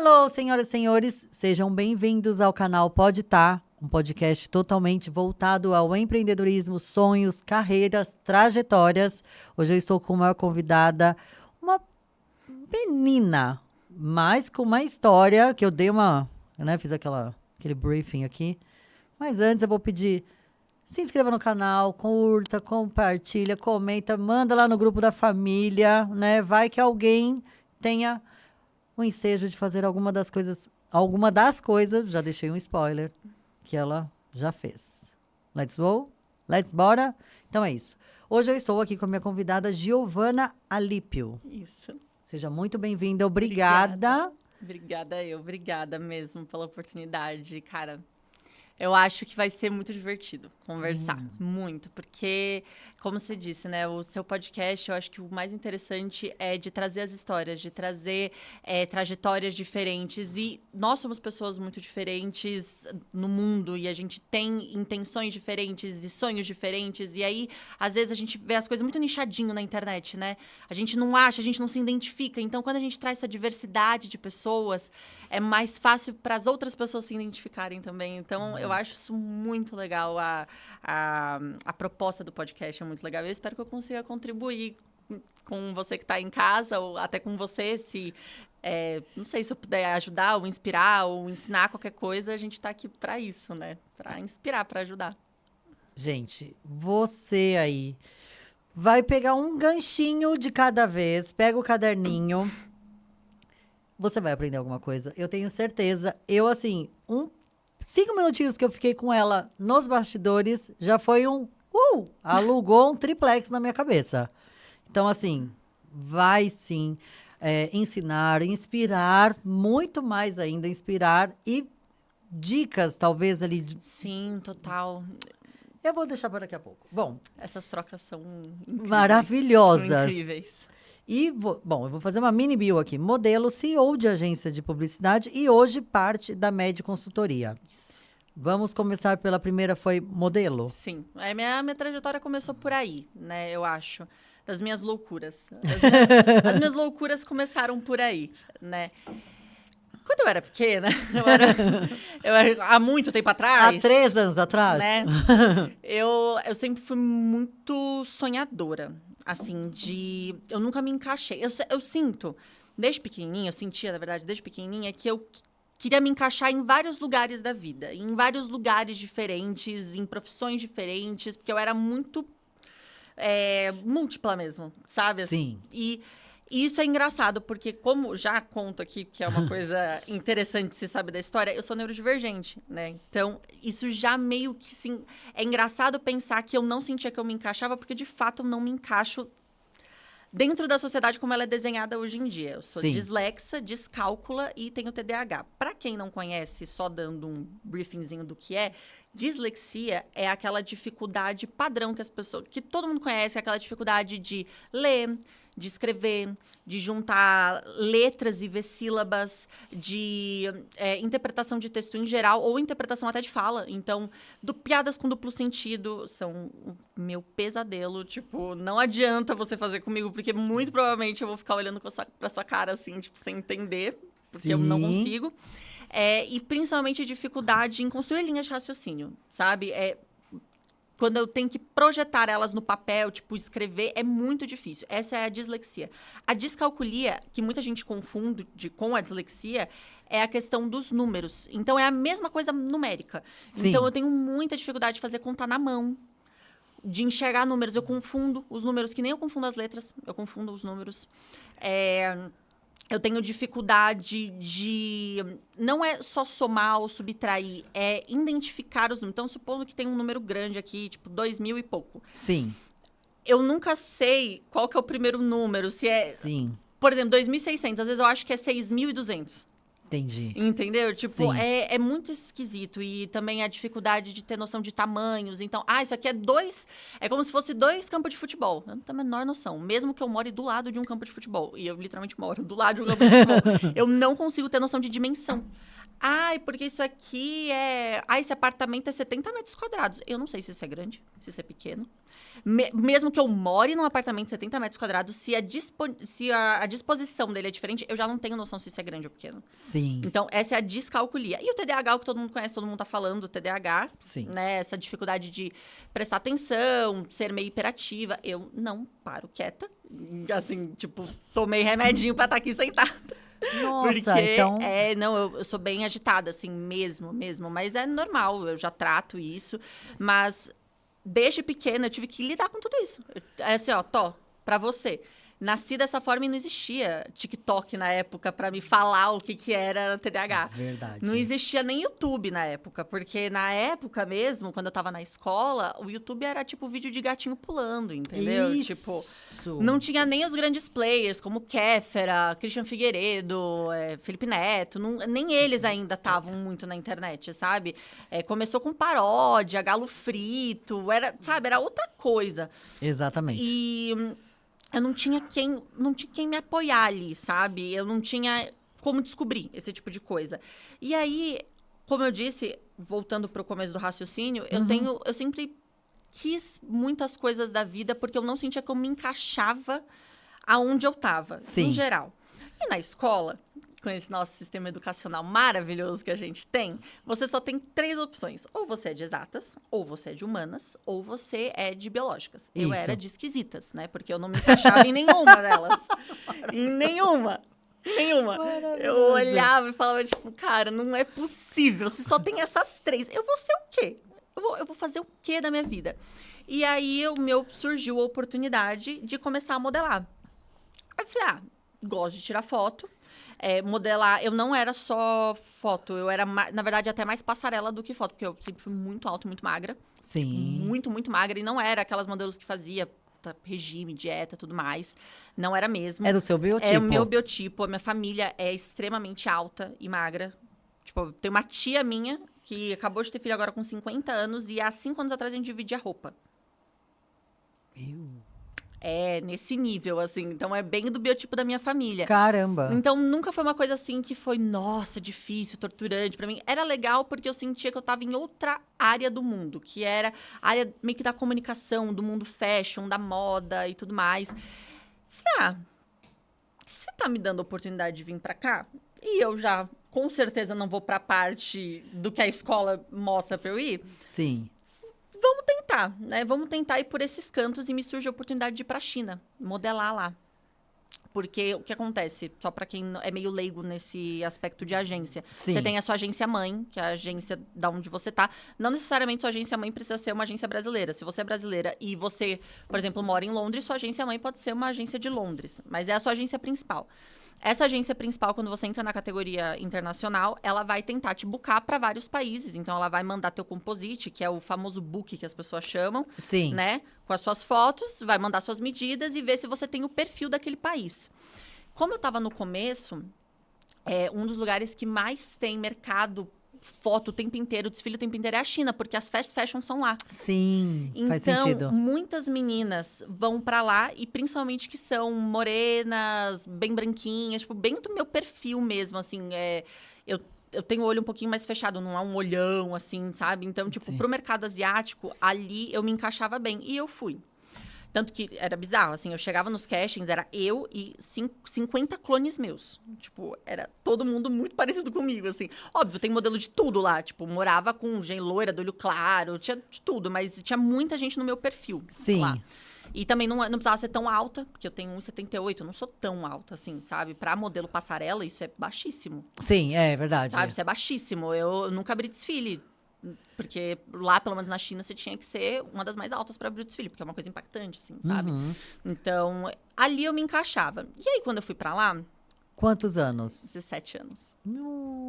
Alô, senhoras e senhores, sejam bem-vindos ao canal Pode Tá, um podcast totalmente voltado ao empreendedorismo, sonhos, carreiras, trajetórias. Hoje eu estou com uma convidada, uma menina, mas com uma história que eu dei fiz aquele briefing aqui. Mas antes eu vou pedir, se inscreva no canal, curta, compartilha, comenta, manda lá no grupo da família, né? Vai que alguém tenha o ensejo de fazer alguma das coisas, já deixei um spoiler, que ela já fez. Let's go? Let's bora? Então é isso. Hoje eu estou aqui com a minha convidada Giovana Alípio. Isso. Seja muito bem-vinda, obrigada. Obrigada mesmo pela oportunidade, cara. Eu acho que vai ser muito divertido conversar, muito, porque, como você disse, né, o seu podcast, eu acho que o mais interessante é de trazer as histórias, de trazer trajetórias diferentes, e nós somos pessoas muito diferentes no mundo, e a gente tem intenções diferentes e sonhos diferentes, e aí, às vezes, a gente vê as coisas muito nichadinho na internet, né? A gente não acha, a gente não se identifica, então, quando a gente traz essa diversidade de pessoas, é mais fácil para as outras pessoas se identificarem também, então, eu acho isso muito legal, a proposta do podcast é muito legal. Eu espero que eu consiga contribuir com você que está em casa, ou até com você, não sei, se eu puder ajudar, ou inspirar, ou ensinar qualquer coisa, a gente está aqui para isso, né? Para inspirar, para ajudar. Gente, você aí vai pegar um ganchinho de cada vez, pega o caderninho, você vai aprender alguma coisa, eu tenho certeza. Eu, 5 minutinhos que eu fiquei com ela nos bastidores, já foi alugou um triplex na minha cabeça. Então, vai sim ensinar, inspirar, muito mais ainda, inspirar e dicas, talvez, ali. Sim, total. Eu vou deixar para daqui a pouco. Bom. Essas trocas são incríveis. Maravilhosas. São incríveis. E, eu vou fazer uma mini bio aqui. Modelo, CEO de agência de publicidade e hoje parte da Med Consultoria. Isso. Vamos começar pela primeira, foi modelo? Sim. A minha trajetória começou por aí, né, eu acho. Das minhas loucuras. As minhas loucuras começaram por aí, né. Quando eu era pequena, há muito tempo atrás... Há 3 anos atrás? Né, eu sempre fui muito sonhadora. Eu nunca me encaixei. Eu sinto, desde pequenininha, que eu queria me encaixar em vários lugares da vida, em vários lugares diferentes, em profissões diferentes, porque eu era muito múltipla mesmo, sabe? Sim. E isso é engraçado, porque como já conto aqui, que é uma coisa interessante, se sabe da história, eu sou neurodivergente, né? Então, isso já meio que, sim, é engraçado pensar que eu não sentia que eu me encaixava, porque, de fato, eu não me encaixo dentro da sociedade como ela é desenhada hoje em dia. Eu sou dislexa, descálcula e tenho TDAH. Para quem não conhece, só dando um briefingzinho do que é, dislexia é aquela dificuldade padrão que todo mundo conhece, é aquela dificuldade de ler, de escrever, de juntar letras e ver sílabas, de interpretação de texto em geral, ou interpretação até de fala. Então, piadas com duplo sentido são o meu pesadelo. Tipo, não adianta você fazer comigo, porque muito provavelmente eu vou ficar olhando pra sua cara, assim, tipo, sem entender, porque eu não consigo. E principalmente dificuldade em construir linhas de raciocínio, sabe? Quando eu tenho que projetar elas no papel, tipo, escrever, é muito difícil. Essa é a dislexia. A descalculia, que muita gente confunde com a dislexia, é a questão dos números. Então, é a mesma coisa numérica. Sim. Então, eu tenho muita dificuldade de fazer conta na mão, de enxergar números. Eu confundo os números, que nem eu confundo as letras, eu confundo os números. Eu tenho dificuldade de... Não é só somar ou subtrair, é identificar os números. Então, supondo que tem um número grande aqui, tipo 2.000 e pouco. Sim. Eu nunca sei qual que é o primeiro número, se é... Sim. Por exemplo, 2.600, às vezes eu acho que é 6.200. Entendi. Entendeu? Tipo, é muito esquisito. E também a dificuldade de ter noção de tamanhos. Então, isso aqui é 2... É como se fosse 2 campos de futebol. Eu não tenho a menor noção. Mesmo que eu more do lado de um campo de futebol. E eu literalmente moro do lado de um campo de futebol. Eu não consigo ter noção de dimensão. Ai, porque isso aqui é... Ah, esse apartamento é 70 metros quadrados. Eu não sei se isso é grande, se isso é pequeno. Mesmo que eu more num apartamento de 70 metros quadrados, se a disposição dele é diferente, eu já não tenho noção se isso é grande ou pequeno. Sim. Então, essa é a descalculia. E o TDAH, o que todo mundo conhece, todo mundo tá falando do TDAH. Sim. Né? Essa dificuldade de prestar atenção, ser meio hiperativa. Eu não paro quieta. Assim, tipo, tomei remedinho pra estar aqui sentada. Nossa, Porque, então... não, eu sou bem agitada, assim, mesmo. Mas é normal, eu já trato isso. Mas, desde pequena, eu tive que lidar com tudo isso. É assim, ó, pra você. Nasci dessa forma e não existia TikTok na época pra me falar o que era TDAH. Verdade. Não existia nem YouTube na época, porque na época mesmo, quando eu tava na escola, o YouTube era tipo vídeo de gatinho pulando, entendeu? Isso. Tipo, não tinha nem os grandes players, como Kéfera, Christian Figueiredo, Felipe Neto, nem eles ainda estavam muito na internet, sabe? Começou com paródia, Galo Frito, era outra coisa. Exatamente. E eu não tinha quem me apoiar ali, sabe? Eu não tinha como descobrir esse tipo de coisa. E aí, como eu disse, voltando para o começo do raciocínio, eu sempre quis muitas coisas da vida porque eu não sentia que eu me encaixava aonde eu estava, em geral. E na escola, com esse nosso sistema educacional maravilhoso que a gente tem, você só tem 3 opções. Ou você é de exatas, ou você é de humanas, ou você é de biológicas. Eu era de esquisitas, né? Porque eu não me encaixava em nenhuma delas. Em nenhuma. Eu olhava e falava, tipo, cara, não é possível. Se só tem essas 3, eu vou ser o quê? Eu vou fazer o quê da minha vida? E aí, surgiu a oportunidade de começar a modelar. Aí eu falei, gosto de tirar foto. Modelar, eu não era só foto, eu era, na verdade, até mais passarela do que foto, porque eu sempre fui muito alta e muito magra. Sim. Tipo, muito, muito magra, e não era aquelas modelos que fazia regime, dieta, tudo mais. Não era mesmo. É do seu biotipo? É o meu biotipo, a minha família é extremamente alta e magra. Tipo, tem uma tia minha que acabou de ter filho agora com 50 anos, e há 5 anos atrás a gente dividia roupa. É, nesse nível, assim. Então, é bem do biotipo da minha família. Caramba! Então, nunca foi uma coisa assim que foi, nossa, difícil, torturante pra mim. Era legal porque eu sentia que eu tava em outra área do mundo, que era a área meio que da comunicação, do mundo fashion, da moda e tudo mais. Falei, você tá me dando a oportunidade de vir pra cá? E eu já, com certeza, não vou pra parte do que a escola mostra pra eu ir. Sim. Vamos tentar, né? Vamos tentar ir por esses cantos, e me surge a oportunidade de ir pra China, modelar lá. Porque o que acontece, só para quem é meio leigo nesse aspecto de agência, você tem a sua agência mãe, que é a agência da onde você tá. Não necessariamente sua agência mãe precisa ser uma agência brasileira. Se você é brasileira e você, por exemplo, mora em Londres, sua agência mãe pode ser uma agência de Londres, mas é a sua agência principal. Essa agência principal, quando você entra na categoria internacional, ela vai tentar te boocar para vários países. Então, ela vai mandar teu composite, que é o famoso book que as pessoas chamam. Sim. Né? Com as suas fotos, vai mandar suas medidas e ver se você tem o perfil daquele país. Como eu estava no começo, um dos lugares que mais tem mercado foto o tempo inteiro, desfile o tempo inteiro é a China, porque as fast fashion são lá. Sim, faz então, sentido. Muitas meninas vão pra lá, e principalmente que são morenas, bem branquinhas, tipo, bem do meu perfil mesmo, assim, eu tenho o olho um pouquinho mais fechado, não é um olhão, assim, sabe? Então, tipo, pro mercado asiático, ali eu me encaixava bem, e eu fui. Tanto que era bizarro, assim, eu chegava nos castings, era eu e 50 clones meus. Tipo, era todo mundo muito parecido comigo, assim. Óbvio, tem modelo de tudo lá, tipo, morava com gente loira, do olho claro, tinha de tudo, mas tinha muita gente no meu perfil. Sim. Lá. E também não precisava ser tão alta, porque eu tenho 1,78, eu não sou tão alta, assim, sabe? Pra modelo passarela, isso é baixíssimo. Sim, é verdade. Sabe, isso é baixíssimo. Eu nunca abri desfile. Porque lá, pelo menos na China, você tinha que ser uma das mais altas para abrir o desfile, porque é uma coisa impactante, assim, sabe? Então, ali eu me encaixava. E aí, quando eu fui para lá... Quantos anos? 17 anos.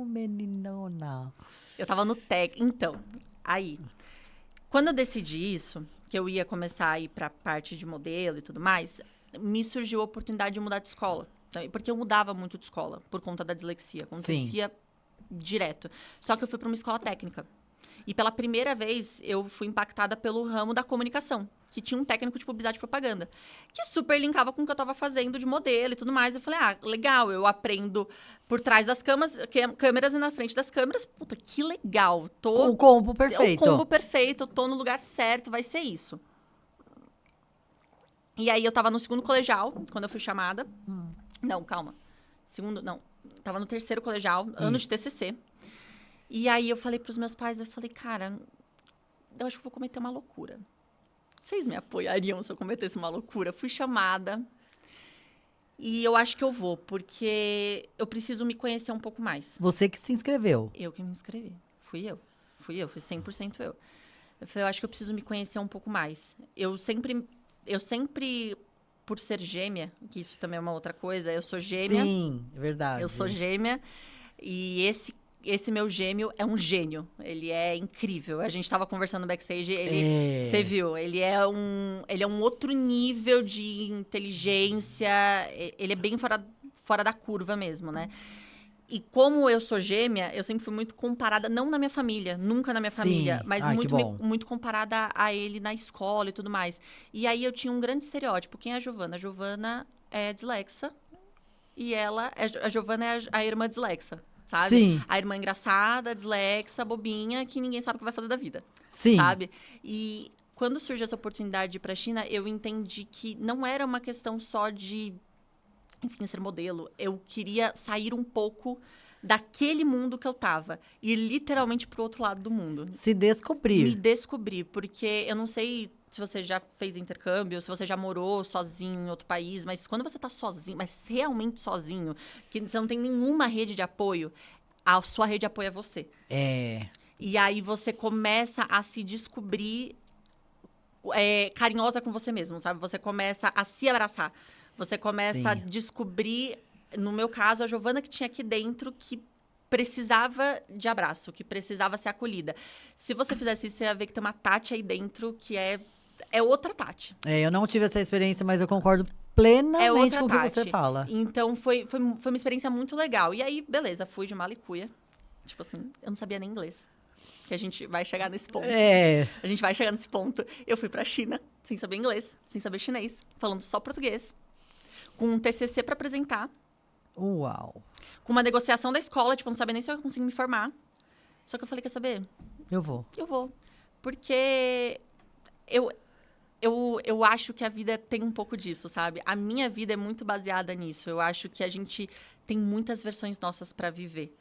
Meninona. Eu tava no TEG. Então, aí, quando eu decidi isso, que eu ia começar a ir pra parte de modelo e tudo mais, me surgiu a oportunidade de mudar de escola. Porque eu mudava muito de escola, por conta da dislexia. Acontecia direto. Só que eu fui para uma escola técnica. E pela primeira vez, eu fui impactada pelo ramo da comunicação, que tinha um técnico de publicidade e propaganda, que super linkava com o que eu estava fazendo de modelo e tudo mais. Eu falei, legal, eu aprendo por trás das câmeras e na frente das câmeras. Puta, que legal. O combo perfeito. O combo perfeito, tô no lugar certo, vai ser isso. E aí, eu tava no segundo colegial, quando eu fui chamada. Não, calma. Tava no terceiro colegial, ano de TCC. E aí, eu falei pros meus pais, eu falei, cara, eu acho que vou cometer uma loucura. Vocês me apoiariam se eu cometesse uma loucura? Fui chamada e eu acho que eu vou, porque eu preciso me conhecer um pouco mais. Você que se inscreveu. Eu que me inscrevi. Fui 100% eu. Eu falei, eu acho que eu preciso me conhecer um pouco mais. Eu sempre, por ser gêmea, que isso também é uma outra coisa, eu sou gêmea. Sim, é verdade. Eu sou gêmea e esse meu gêmeo é um gênio. Ele é incrível. A gente tava conversando no backstage, você viu, ele é um outro nível de inteligência, ele é bem fora da curva mesmo, né? E como eu sou gêmea, eu sempre fui muito comparada, não na minha família, nunca na minha família, mas muito comparada a ele na escola e tudo mais. E aí eu tinha um grande estereótipo. Quem é a Giovana? A Giovana é dislexa e a Giovana é a irmã dislexa. Sabe? Sim. A irmã engraçada, dislexa, bobinha, que ninguém sabe o que vai fazer da vida. Sim. Sabe? E quando surgiu essa oportunidade de ir pra China, eu entendi que não era uma questão só de, enfim, ser modelo. Eu queria sair um pouco daquele mundo que eu tava. Ir literalmente pro outro lado do mundo. Se descobrir. Me descobrir, porque eu não sei se você já fez intercâmbio, se você já morou sozinho em outro país, mas quando você tá sozinho, mas realmente sozinho, que você não tem nenhuma rede de apoio, a sua rede de apoio é você. E aí você começa a se descobrir carinhosa com você mesmo, sabe? Você começa a se abraçar. Você começa a descobrir, no meu caso, a Giovana que tinha aqui dentro, que precisava de abraço, que precisava ser acolhida. Se você fizesse isso, você ia ver que tem uma Tati aí dentro que é outra Tati. Eu não tive essa experiência, mas eu concordo plenamente com o que você fala. Então, foi uma experiência muito legal. E aí, beleza, fui de mala e cuia. Tipo assim, eu não sabia nem inglês. Que a gente vai chegar nesse ponto. A gente vai chegar nesse ponto. Eu fui pra China, sem saber inglês, sem saber chinês, falando só português. Com um TCC pra apresentar. Uau! Com uma negociação da escola, tipo, não sabia nem se eu ia conseguir me formar. Só que eu falei, quer saber? Eu vou. Porque eu acho que a vida tem um pouco disso, sabe? A minha vida é muito baseada nisso. Eu acho que a gente tem muitas versões nossas pra viver,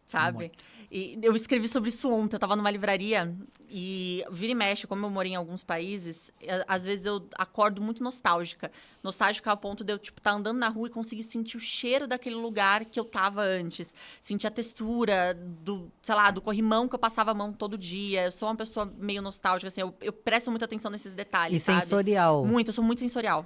sabe? E eu escrevi sobre isso ontem. Eu tava numa livraria e vira e mexe, como eu morei em alguns países, às vezes eu acordo muito nostálgica. Nostálgica ao ponto de eu, tipo, tá andando na rua e conseguir sentir o cheiro daquele lugar que eu tava antes. Sentir a textura do corrimão que eu passava a mão todo dia. Eu sou uma pessoa meio nostálgica, assim, eu presto muita atenção nesses detalhes, sabe? Sensorial. Muito, eu sou muito sensorial.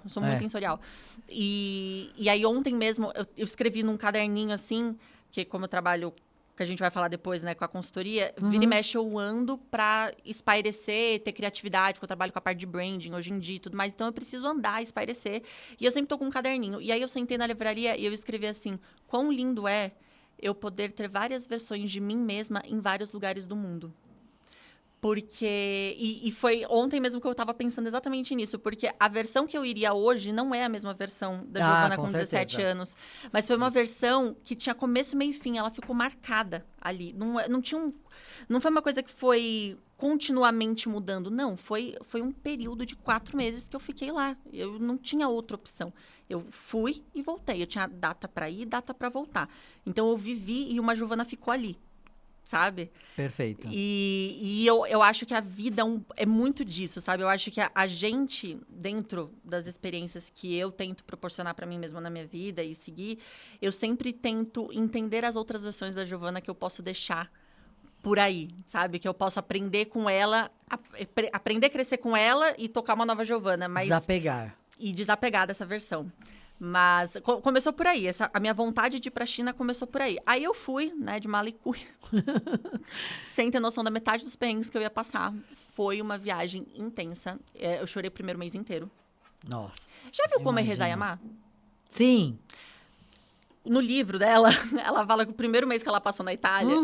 E aí ontem mesmo, eu escrevi num caderninho, assim, que como eu trabalho, que a gente vai falar depois, né, com a consultoria, vira e mexe eu ando pra espairecer, ter criatividade, porque eu trabalho com a parte de branding hoje em dia e tudo mais, então eu preciso andar, espairecer, e eu sempre tô com um caderninho. E aí eu sentei na livraria e eu escrevi assim, quão lindo é eu poder ter várias versões de mim mesma em vários lugares do mundo. Porque... E foi ontem mesmo que eu tava pensando exatamente nisso. Porque a versão que eu iria hoje não é a mesma versão da Giovana com 17 anos. Mas foi uma versão que tinha começo, meio e fim. Ela ficou marcada ali. Não foi uma coisa que foi continuamente mudando. Não, foi um período de 4 meses que eu fiquei lá. Eu não tinha outra opção. Eu fui e voltei. Eu tinha data para ir e data para voltar. Então, eu vivi e uma Giovana ficou ali. Sabe? Perfeito. E eu acho que a vida é muito disso, sabe? Eu acho que a gente, dentro das experiências que eu tento proporcionar para mim mesma na minha vida e seguir, eu sempre tento entender as outras versões da Giovana que eu posso deixar por aí, sabe? Que eu posso aprender com ela, aprender a crescer com ela e tocar uma nova Giovana. Mas Desapegar. E desapegar dessa versão. Mas começou por aí. A minha vontade de ir pra China começou por aí. Aí eu fui, né, de mala e cuia. Sem ter noção da metade dos perrengues que eu ia passar. Foi uma viagem intensa. Eu chorei o primeiro mês inteiro. Nossa. Já viu como é rezar e amar? Sim. no livro dela, ela fala que o primeiro mês que ela passou na Itália,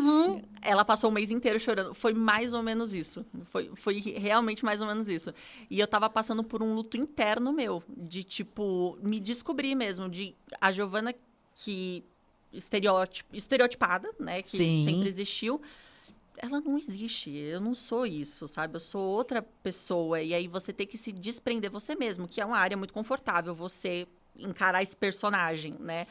ela passou o mês inteiro chorando. Foi mais ou menos isso. Foi realmente mais ou menos isso. E eu tava passando por um luto interno meu, de, tipo, me descobrir mesmo, de a Giovana que estereotipada, né, que Sim. sempre existiu, ela não existe. Eu não sou isso, sabe? Eu sou outra pessoa. E aí você tem que se desprender você mesmo, que é uma área muito confortável, você encarar esse personagem, né?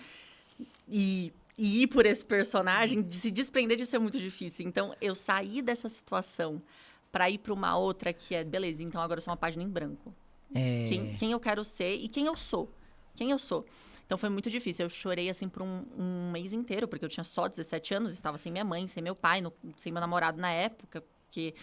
E ir por esse personagem, de se desprender de ser muito difícil. Então, eu saí dessa situação para ir para uma outra que é, beleza, então agora eu sou uma página em branco. Quem eu quero ser e quem eu sou. Quem eu sou. Então, foi muito difícil. Eu chorei, assim, por um mês inteiro, porque eu tinha só 17 anos, estava sem minha mãe, sem meu pai, sem meu namorado na época, porque,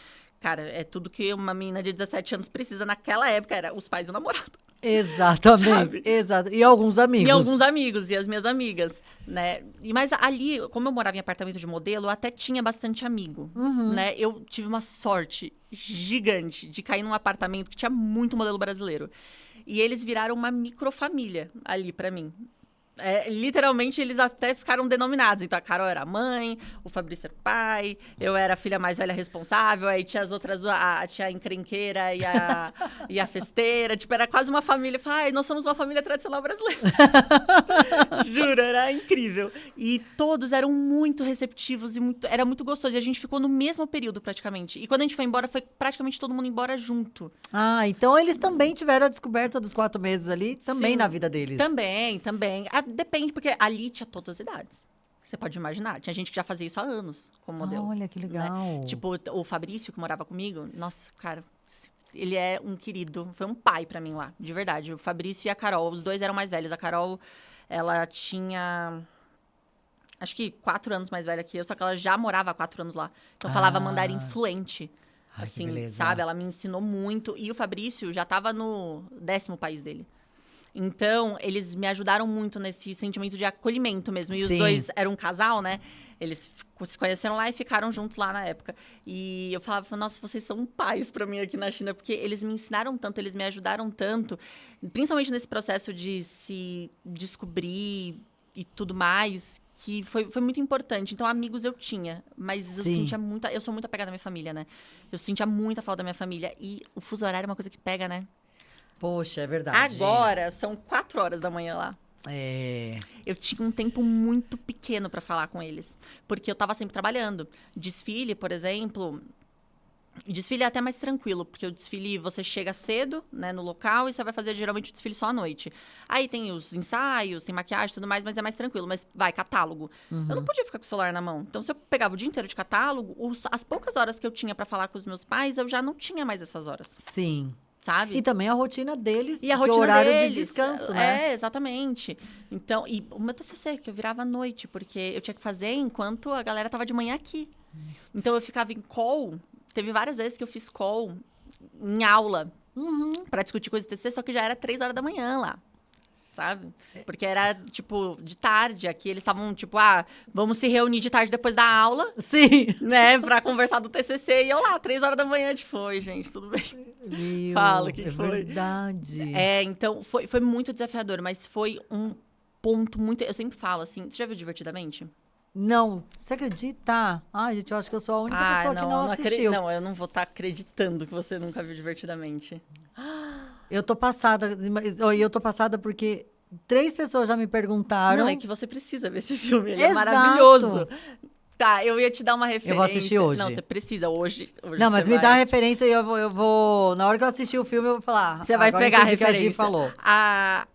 cara, é tudo que uma menina de 17 anos precisa naquela época, era os pais e o namorado. Exatamente. Sabe? Exato. E alguns amigos. E alguns amigos, e as minhas amigas, né? Mas ali, como eu morava em apartamento de modelo, eu até tinha bastante amigo, né? Eu tive uma sorte gigante de cair num apartamento que tinha muito modelo brasileiro. E eles viraram uma microfamília ali pra mim. Literalmente, eles até ficaram denominados. Então, a Carol era a mãe, o Fabrício era o pai, eu era a filha mais velha responsável, aí tinha as outras duas, tinha a encrenqueira e a festeira. Tipo, era quase uma família. Ai, nós somos uma família tradicional brasileira. Juro, era incrível. E todos eram muito receptivos e era muito gostoso. E a gente ficou no mesmo período, praticamente. E quando a gente foi embora, foi praticamente todo mundo embora junto. Ah, então eles também tiveram a descoberta dos 4 meses ali, também Sim, na vida deles. Também. Depende, porque ali tinha todas as idades. Você pode imaginar. Tinha gente que já fazia isso há anos como modelo. Olha, que legal. Né? Tipo, o Fabrício, que morava comigo, nossa, cara, ele é um querido. Foi um pai pra mim lá, de verdade. O Fabrício e a Carol, os dois eram mais velhos. A Carol, ela tinha, acho que 4 anos mais velha que eu, só que ela já morava há 4 anos lá. Então, falava mandarim fluente. Ai, Assim, que beleza. sabe? Ela me ensinou muito. E o Fabrício já tava no 10º país dele. Então, eles me ajudaram muito nesse sentimento de acolhimento mesmo. E Sim. os dois eram um casal, né? Eles se conheceram lá e ficaram juntos lá na época. E eu falava, nossa, vocês são pais pra mim aqui na China. Porque eles me ensinaram tanto, eles me ajudaram tanto. Principalmente nesse processo de se descobrir e tudo mais, que foi muito importante. Então, amigos eu tinha, mas eu Sim. sentia muita... Eu sou muito apegada à minha família, né? Eu sentia muita falta da minha família. E o fuso horário é uma coisa que pega, né? Poxa, é verdade. Agora, são 4 horas da manhã lá. Eu tinha um tempo muito pequeno pra falar com eles. Porque eu tava sempre trabalhando. Desfile, por exemplo... Desfile é até mais tranquilo, porque o desfile você chega cedo, né, no local e você vai fazer geralmente o desfile só à noite. Aí tem os ensaios, tem maquiagem e tudo mais, mas é mais tranquilo. Mas vai, catálogo. Eu não podia ficar com o celular na mão. Então, se eu pegava o dia inteiro de catálogo, as poucas horas que eu tinha pra falar com os meus pais, eu já não tinha mais essas horas, Sim. sabe? E também a rotina deles, E a que é o rotina horário deles, de descanso, né? Exatamente. Então, e o meu TCC, que eu virava à noite, porque eu tinha que fazer enquanto a galera tava de manhã aqui. Então, eu ficava em call. Teve várias vezes que eu fiz call em aula pra discutir coisas do TCC, só que já era 3 horas da manhã lá, sabe? Porque era, tipo, de tarde. Aqui eles estavam, tipo, vamos se reunir de tarde depois da aula, Sim. né? Pra conversar do TCC. E eu lá, 3 horas da manhã, tipo, oi, gente, tudo bem? Meu, Fala, o que é foi? verdade. Então, foi muito desafiador, mas foi um ponto muito... Eu sempre falo, assim, você já viu Divertidamente? Não, você acredita? Ai, gente, eu acho que eu sou a única pessoa que não assistiu. Não, eu não vou estar acreditando que você nunca viu Divertidamente. Eu tô passada, eu tô passada porque 3 pessoas já me perguntaram. Não, é que você precisa ver esse filme, ele Exato. é maravilhoso. Tá, eu ia te dar uma referência. Eu vou assistir hoje. Não, você precisa hoje Não, mas você me vai. dá a referência e eu vou... Na hora que eu assistir o filme, eu vou falar. Você vai agora pegar a entendi o que referência. Gi falou.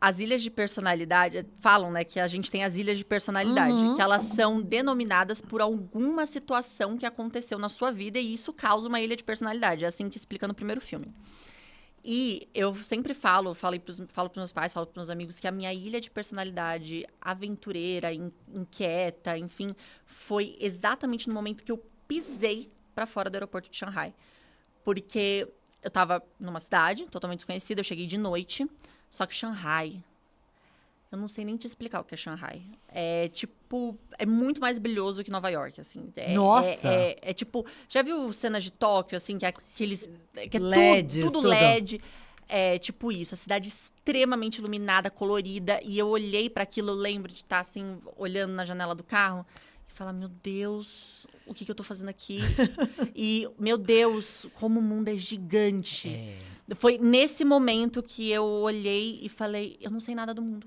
As ilhas de personalidade, falam, né, que a gente tem as ilhas de personalidade, que elas são denominadas por alguma situação que aconteceu na sua vida e isso causa uma ilha de personalidade. É assim que explica no primeiro filme. E eu sempre falo pros meus pais, falo pros meus amigos, que a minha ilha de personalidade aventureira, inquieta, enfim, foi exatamente no momento que eu pisei pra fora do aeroporto de Xangai. Porque eu tava numa cidade totalmente desconhecida, eu cheguei de noite, só que Xangai... Eu não sei nem te explicar o que é Xangai. É, tipo, é muito mais brilhoso que Nova York, assim. Nossa! Tipo, já viu cenas de Tóquio, assim, que é aqueles... Que é LEDs, tudo tudo. LED. é tipo isso, a cidade extremamente iluminada, colorida, e eu olhei para aquilo, eu lembro de estar assim, olhando na janela do carro, e falar, meu Deus, o que eu tô fazendo aqui? E, meu Deus, como o mundo é gigante. Foi nesse momento que eu olhei e falei, eu não sei nada do mundo.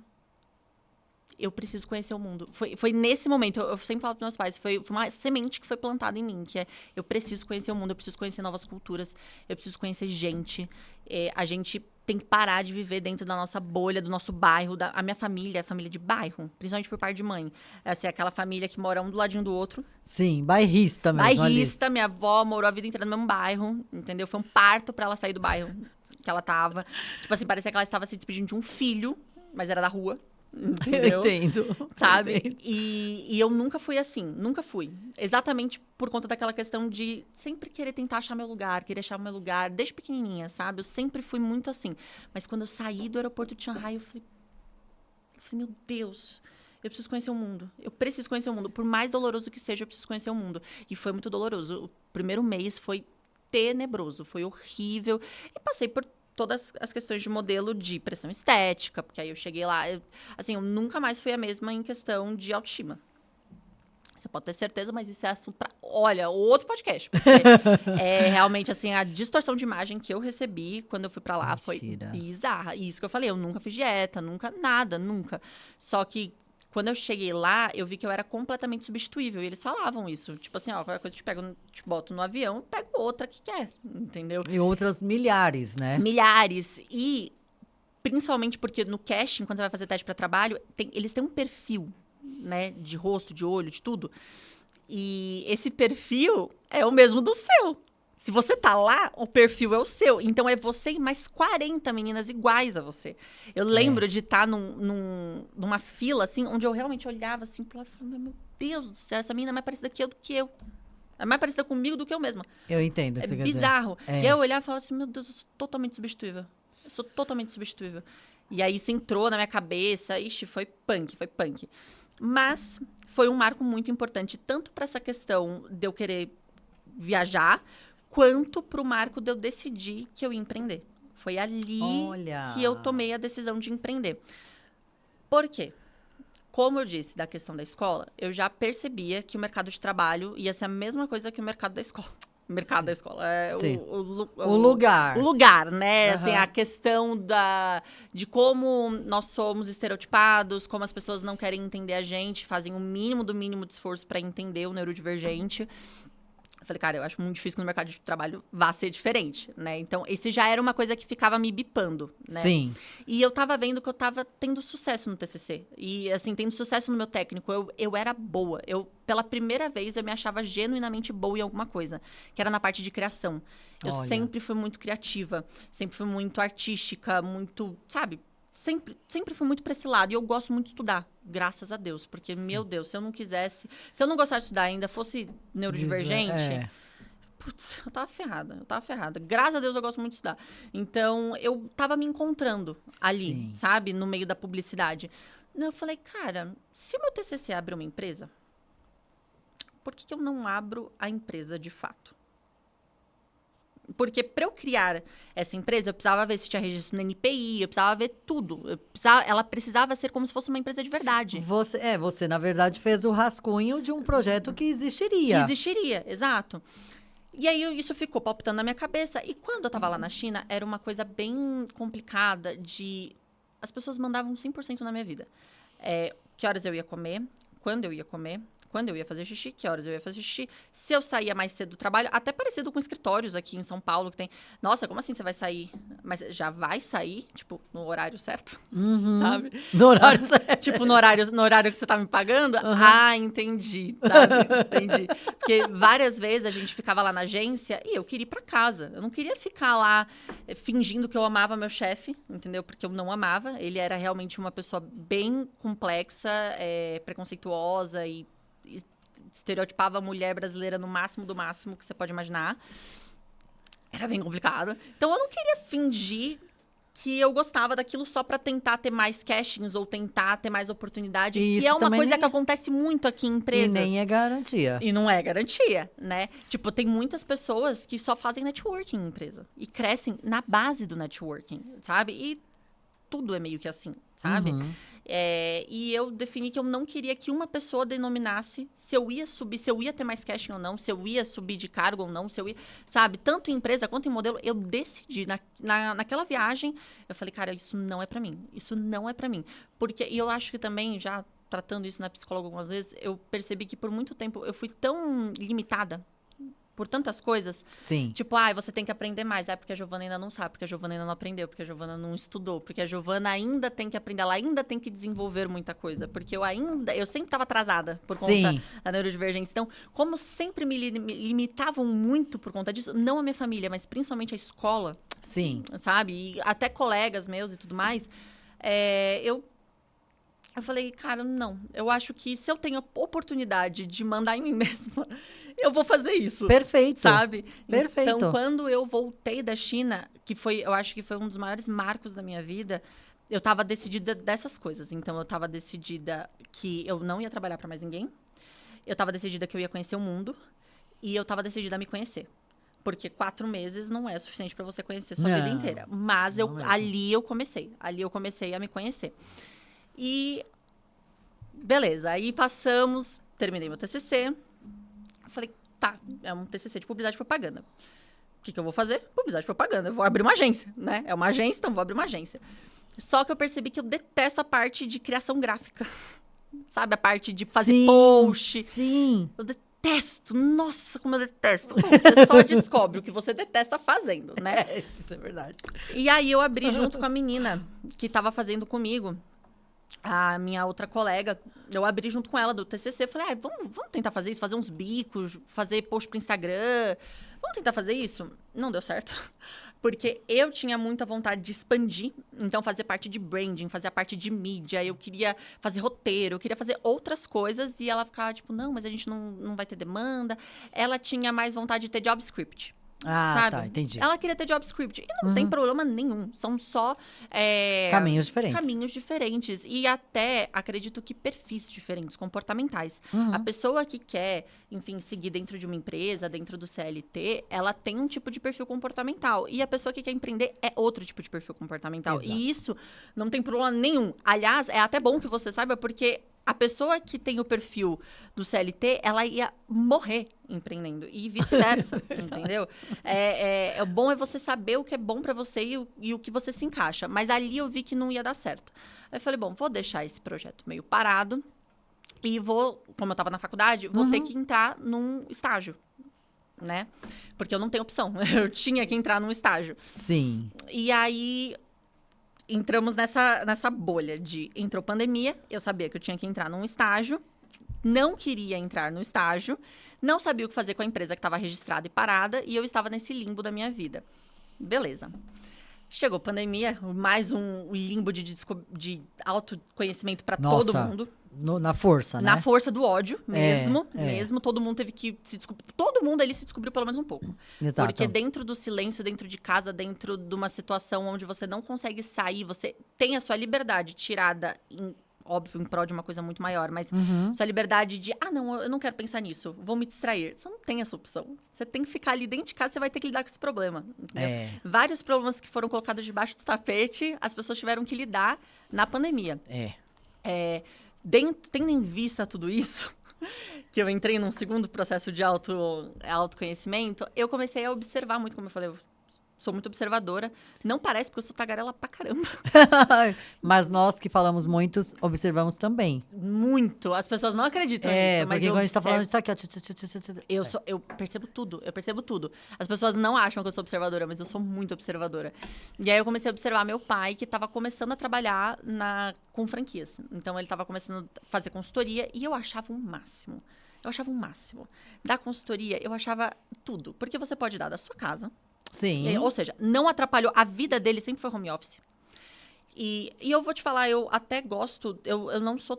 Eu preciso conhecer o mundo. Foi nesse momento, eu sempre falo para meus pais, foi uma semente que foi plantada em mim, que é, eu preciso conhecer o mundo, eu preciso conhecer novas culturas, eu preciso conhecer gente. A gente tem que parar de viver dentro da nossa bolha, do nosso bairro. A minha família é família de bairro, principalmente por parte de mãe. Assim, aquela família que mora um do ladinho do outro. Sim, bairrista mesmo. Bairrista, minha avó morou a vida inteira no mesmo bairro, entendeu? Foi um parto para ela sair do bairro que ela tava. Tipo assim, parecia que ela estava se despedindo de um filho, mas era da rua. Entendeu? Eu entendo. Sabe? Eu entendo. E eu nunca fui assim, nunca fui. Exatamente por conta daquela questão de sempre querer tentar achar meu lugar, querer achar meu lugar, desde pequenininha, sabe? Eu sempre fui muito assim. Mas quando eu saí do aeroporto de Shanghai, eu falei, meu Deus, eu preciso conhecer o mundo. Eu preciso conhecer o mundo. Por mais doloroso que seja, eu preciso conhecer o mundo. E foi muito doloroso. O primeiro mês foi tenebroso, foi horrível. E passei por todas as questões de modelo de pressão estética, porque aí eu cheguei lá, assim, eu nunca mais fui a mesma em questão de autoestima. Você pode ter certeza, mas isso é assunto pra, olha, outro podcast. Porque é realmente, assim, a distorção de imagem que eu recebi quando eu fui pra lá foi bizarra. E isso que eu falei, eu nunca fiz dieta, nunca, nada, nunca. Só que quando eu cheguei lá, eu vi que eu era completamente substituível. E eles falavam isso. Tipo assim, ó, qualquer coisa te boto no avião, eu pego outra que quer, entendeu? E outras milhares, né? Milhares. E principalmente porque no casting, quando você vai fazer teste para trabalho, eles têm um perfil, né? De rosto, de olho, de tudo. E esse perfil é o mesmo do seu. Se você tá lá, o perfil é o seu. Então, é você e mais 40 meninas iguais a você. Eu lembro de estar numa fila, assim, onde eu realmente olhava assim pro lado e falava, meu Deus do céu, essa menina é mais parecida que eu do que eu. É mais parecida comigo do que eu mesma. Eu entendo o que É você quer dizer. bizarro. E aí eu olhava e falava assim, meu Deus, eu sou totalmente substituível. Eu sou totalmente substituível. E aí isso entrou na minha cabeça. Ixi, foi punk, foi punk. Mas foi um marco muito importante, tanto para essa questão de eu querer viajar, quanto para o marco de eu decidir que eu ia empreender. Foi ali que eu tomei a decisão de empreender. Por quê? Como eu disse da questão da escola, eu já percebia que o mercado de trabalho ia ser a mesma coisa que o mercado da escola. O mercado da escola. É o lugar. O lugar, né? Uhum. Assim, a questão de como nós somos estereotipados, como as pessoas não querem entender a gente, fazem o mínimo do mínimo de esforço para entender o neurodivergente. Eu falei, cara, eu acho muito difícil que no mercado de trabalho vá ser diferente, né? Então, esse já era uma coisa que ficava me bipando, né? Sim. E eu tava vendo que eu tava tendo sucesso no TCC. E, assim, tendo sucesso no meu técnico. Eu era boa. Pela primeira vez, eu me achava genuinamente boa em alguma coisa. Que era na parte de criação. Eu sempre fui muito criativa. Sempre fui muito artística, muito, sabe? Sempre fui muito pra esse lado. E eu gosto muito de estudar, graças a Deus. Porque, meu Deus, se eu não quisesse... Se eu não gostasse de estudar ainda, fosse neurodivergente... Putz, eu tava ferrada. Graças a Deus eu gosto muito de estudar. Então, eu tava me encontrando ali, sabe? No meio da publicidade. Eu falei, cara, se o meu TCC abre uma empresa, por que eu não abro a empresa de fato? Porque para eu criar essa empresa, eu precisava ver se tinha registro no NPI, eu precisava ver tudo. Ela precisava ser como se fosse uma empresa de verdade. Você, na verdade, fez o rascunho de um projeto que existiria. Que existiria, exato. E aí, isso ficou palpitando na minha cabeça. E quando eu tava lá na China, era uma coisa bem complicada de... As pessoas mandavam 100% na minha vida. Que horas eu ia comer, quando eu ia comer, quando eu ia fazer xixi, que horas eu ia fazer xixi, se eu saía mais cedo do trabalho, até parecido com escritórios aqui em São Paulo, que tem... Nossa, como assim você vai sair? Mas já vai sair, tipo, no horário certo, sabe? No horário certo. Tipo, no horário que você tá me pagando? Ah, entendi, sabe? Entendi. Porque várias vezes a gente ficava lá na agência e eu queria ir pra casa. Eu não queria ficar lá fingindo que eu amava meu chefe, entendeu? Porque eu não amava. Ele era realmente uma pessoa bem complexa, preconceituosa e estereotipava a mulher brasileira no máximo do máximo que você pode imaginar. Era bem complicado. Então, eu não queria fingir que eu gostava daquilo só pra tentar ter mais cashings ou tentar ter mais oportunidade, E que isso é uma também coisa nem que acontece muito aqui em E empresas. nem é garantia. E não é garantia, né? Tipo, tem muitas pessoas que só fazem networking em empresa e crescem na base do networking, sabe? E tudo é meio que assim, sabe? Uhum. E eu defini que eu não queria que uma pessoa denominasse se eu ia subir, se eu ia ter mais cashing ou não, se eu ia subir de cargo ou não, se eu ia... Sabe? Tanto em empresa quanto em modelo, eu decidi. Naquela viagem, eu falei, cara, isso não é pra mim. Isso não é pra mim. Porque, e eu acho que também, já tratando isso na psicóloga algumas vezes, eu percebi que por muito tempo eu fui tão limitada por tantas coisas. Sim. Tipo, você tem que aprender mais. Porque a Giovana ainda não sabe, porque a Giovana ainda não aprendeu, porque a Giovana não estudou, porque a Giovana ainda tem que aprender, ela ainda tem que desenvolver muita coisa. Porque eu sempre estava atrasada por conta Sim. da neurodivergência. Então, como sempre me limitavam muito por conta disso, não a minha família, mas principalmente a escola, Sim. sabe? E até colegas meus e tudo mais, eu falei, cara, não. Eu acho que se eu tenho a oportunidade de mandar em mim mesma, eu vou fazer isso. Perfeito. Sabe? Perfeito. Então, quando eu voltei da China, eu acho que foi um dos maiores marcos da minha vida, eu tava decidida dessas coisas. Então, eu tava decidida que eu não ia trabalhar pra mais ninguém. Eu tava decidida que eu ia conhecer o mundo. E eu tava decidida a me conhecer. Porque 4 meses não é suficiente pra você conhecer sua vida inteira. Mas ali eu comecei. Ali eu comecei a me conhecer. E beleza, aí terminei meu TCC. Falei, tá, é um TCC de publicidade e propaganda. O que eu vou fazer? Publicidade e propaganda. Eu vou abrir uma agência, né? É uma agência, então vou abrir uma agência. Só que eu percebi que eu detesto a parte de criação gráfica. Sabe? A parte de fazer post. Sim. Eu detesto. Nossa, como eu detesto. Bom, você só descobre o que você detesta fazendo, né? Isso é verdade. E aí eu abri junto com a menina que tava fazendo comigo. A minha outra colega, eu abri junto com ela do TCC, falei, vamos tentar fazer isso, fazer uns bicos, fazer post pro Instagram, vamos tentar fazer isso? Não deu certo, porque eu tinha muita vontade de expandir, então fazer parte de branding, fazer a parte de mídia, eu queria fazer roteiro, eu queria fazer outras coisas, e ela ficava tipo, não, mas a gente não vai ter demanda. Ela tinha mais vontade de ter job script. Sabe? Tá, entendi. Ela queria ter job script. E não tem problema nenhum. São só... Caminhos diferentes. Caminhos diferentes. E até, acredito que perfis diferentes, comportamentais. A pessoa que quer, enfim, seguir dentro de uma empresa, dentro do CLT, ela tem um tipo de perfil comportamental. E a pessoa que quer empreender é outro tipo de perfil comportamental. Exato. E isso não tem problema nenhum. Aliás, é até bom que você saiba, porque a pessoa que tem o perfil do CLT, ela ia morrer empreendendo. E vice-versa, entendeu? O bom é você saber o que é bom pra você e o que você se encaixa. Mas ali eu vi que não ia dar certo. Aí eu falei, bom, vou deixar esse projeto meio parado. E vou, como eu tava na faculdade, vou ter que entrar num estágio, né? Porque eu não tenho opção. Eu tinha que entrar num estágio. Sim. E aí... entramos nessa bolha de... Entrou pandemia, eu sabia que eu tinha que entrar num estágio, não queria entrar no estágio, não sabia o que fazer com a empresa que estava registrada e parada, e eu estava nesse limbo da minha vida. Beleza. Chegou pandemia, mais um limbo de autoconhecimento para todo mundo. Na força, né? Na força do ódio, mesmo. É. Todo mundo teve que se descobrir. Todo mundo ali se descobriu pelo menos um pouco. Exato. Porque dentro do silêncio, dentro de casa, dentro de uma situação onde você não consegue sair, você tem a sua liberdade tirada, óbvio, em prol de uma coisa muito maior, mas sua liberdade de, não, eu não quero pensar nisso, vou me distrair. Você não tem essa opção. Você tem que ficar ali dentro de casa, você vai ter que lidar com esse problema. Vários problemas que foram colocados debaixo do tapete, as pessoas tiveram que lidar na pandemia. Tendo em vista tudo isso, que eu entrei num segundo processo de autoconhecimento, eu comecei a observar muito, como eu falei, eu sou muito observadora. Não parece, porque eu sou tagarela pra caramba. Mas nós que falamos muitos, observamos também. Muito. As pessoas não acreditam nisso, mas porque eu quando a gente tá falando, observo. tá aqui, ó. Eu percebo tudo. As pessoas não acham que eu sou observadora, mas eu sou muito observadora. E aí eu comecei a observar meu pai, que estava começando a trabalhar com franquias. Então ele estava começando a fazer consultoria e eu achava um máximo. Da consultoria, eu achava tudo. Porque você pode dar da sua casa. Sim. Ou seja, não atrapalhou. A vida dele sempre foi home office. E eu vou te falar, eu até gosto, eu não sou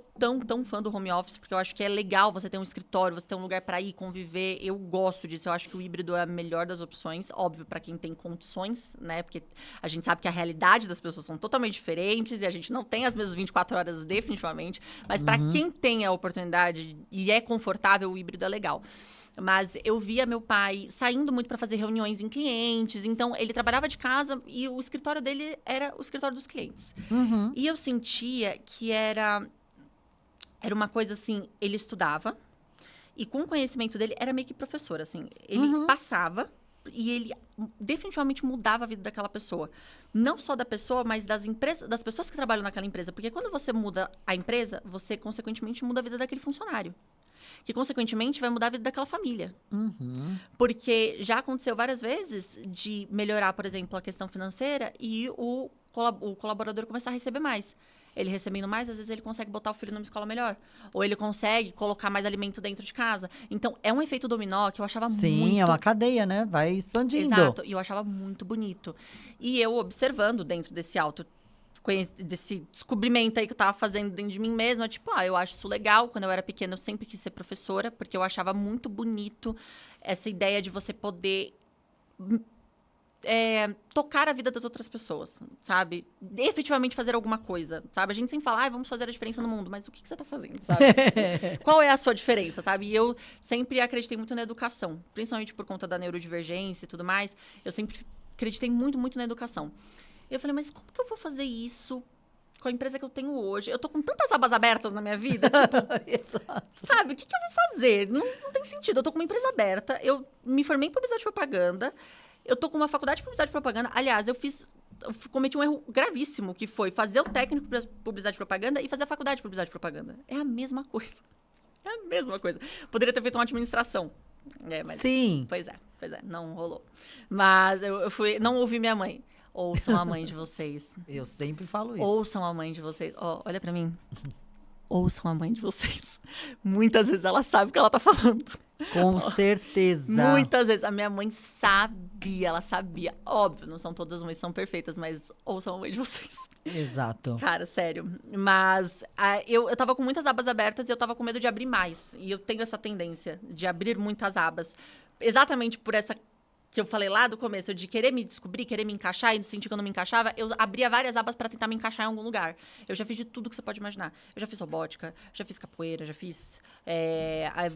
tão fã do home office, porque eu acho que é legal você ter um escritório, você ter um lugar para ir conviver. Eu gosto disso, eu acho que o híbrido é a melhor das opções, óbvio, para quem tem condições, né? Porque a gente sabe que a realidade das pessoas são totalmente diferentes e a gente não tem as mesmas 24 horas definitivamente, mas para quem tem a oportunidade e é confortável, o híbrido é legal. Mas eu via meu pai saindo muito para fazer reuniões em clientes. Então, ele trabalhava de casa e o escritório dele era o escritório dos clientes. E eu sentia que era uma coisa assim, ele estudava e com o conhecimento dele era meio que professor, assim. Ele passava e ele definitivamente mudava a vida daquela pessoa. Não só da pessoa, mas das empresas, das pessoas que trabalham naquela empresa. Porque quando você muda a empresa, você, consequentemente, muda a vida daquele funcionário. Que, consequentemente, vai mudar a vida daquela família. Porque já aconteceu várias vezes de melhorar, por exemplo, a questão financeira e o colaborador começar a receber mais. Ele recebendo mais, às vezes ele consegue botar o filho numa escola melhor. Ou ele consegue colocar mais alimento dentro de casa. Então, é um efeito dominó que eu achava muito... Sim, é uma cadeia, né? Vai expandindo. Exato, e eu achava muito bonito. E eu observando dentro desse descobrimento aí que eu tava fazendo dentro de mim mesma, tipo, eu acho isso legal. Quando eu era pequena, eu sempre quis ser professora, porque eu achava muito bonito essa ideia de você poder tocar a vida das outras pessoas, sabe? Efetivamente fazer alguma coisa, sabe? A gente sempre fala, vamos fazer a diferença no mundo, mas o que você tá fazendo, sabe? Qual é a sua diferença, sabe? E eu sempre acreditei muito na educação, principalmente por conta da neurodivergência e tudo mais. Eu sempre acreditei muito, muito na educação. Eu falei, mas como que eu vou fazer isso com a empresa que eu tenho hoje? Eu tô com tantas abas abertas na minha vida, tipo, sabe? O que eu vou fazer? Não tem sentido. Eu tô com uma empresa aberta, eu me formei em publicidade e propaganda, eu tô com uma faculdade de publicidade e propaganda. Aliás, eu cometi um erro gravíssimo, que foi fazer o técnico de publicidade e propaganda e fazer a faculdade de publicidade e propaganda. É a mesma coisa. É a mesma coisa. Poderia ter feito uma administração. Mas, Sim. Pois é, não rolou. Mas eu não ouvi minha mãe. Ouçam a mãe de vocês. Eu sempre falo isso. Ouçam a mãe de vocês. Olha pra mim. Ouçam a mãe de vocês. Muitas vezes ela sabe o que ela tá falando. Com certeza. Muitas vezes. A minha mãe sabia, ela sabia. Óbvio, não são todas as mães que são perfeitas, mas ouçam a mãe de vocês. Exato. Cara, sério. Mas eu tava com muitas abas abertas e eu tava com medo de abrir mais. E eu tenho essa tendência de abrir muitas abas. Exatamente por essa que eu falei lá do começo, de querer me descobrir, querer me encaixar, e sentir que eu não me encaixava, eu abria várias abas pra tentar me encaixar em algum lugar. Eu já fiz de tudo que você pode imaginar. Eu já fiz robótica, já fiz capoeira, já fiz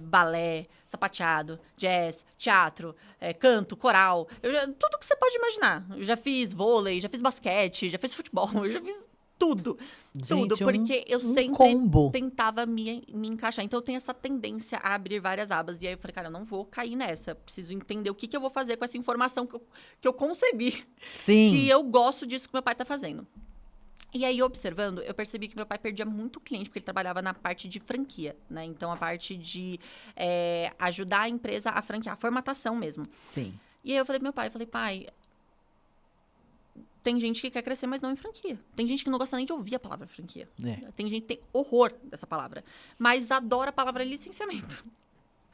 balé, sapateado, jazz, teatro, canto, coral. Tudo que você pode imaginar. Eu já fiz vôlei, já fiz basquete, já fiz futebol, eu já fiz tudo. Gente, tudo, porque eu sempre combo. tentava me encaixar. Então, eu tenho essa tendência a abrir várias abas. E aí, eu falei, cara, eu não vou cair nessa. Preciso entender o que eu vou fazer com essa informação que eu concebi. Sim. Que eu gosto disso que meu pai tá fazendo. E aí, observando, eu percebi que meu pai perdia muito cliente, porque ele trabalhava na parte de franquia, né? Então, a parte de ajudar a empresa a franquear, a formatação mesmo. Sim. E aí, eu falei pro meu pai, pai... Tem gente que quer crescer, mas não em franquia. Tem gente que não gosta nem de ouvir a palavra franquia. Tem gente que tem horror dessa palavra. Mas adora a palavra licenciamento.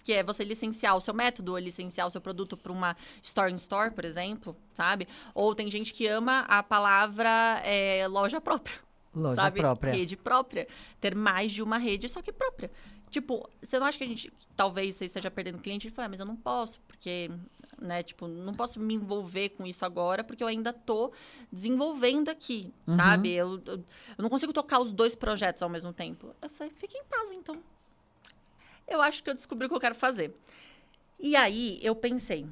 Que é você licenciar o seu método, ou licenciar o seu produto para uma store-in-store, por exemplo, sabe? Ou tem gente que ama a palavra loja própria. Loja própria. Rede própria. Ter mais de uma rede, só que própria. Tipo, você não acha que talvez você esteja perdendo cliente? Ele fala, mas eu não posso, porque, né, tipo, não posso me envolver com isso agora, porque eu ainda tô desenvolvendo aqui, sabe? Eu não consigo tocar os dois projetos ao mesmo tempo. Eu falei, fique em paz, então. Eu acho que eu descobri o que eu quero fazer. E aí, eu pensei,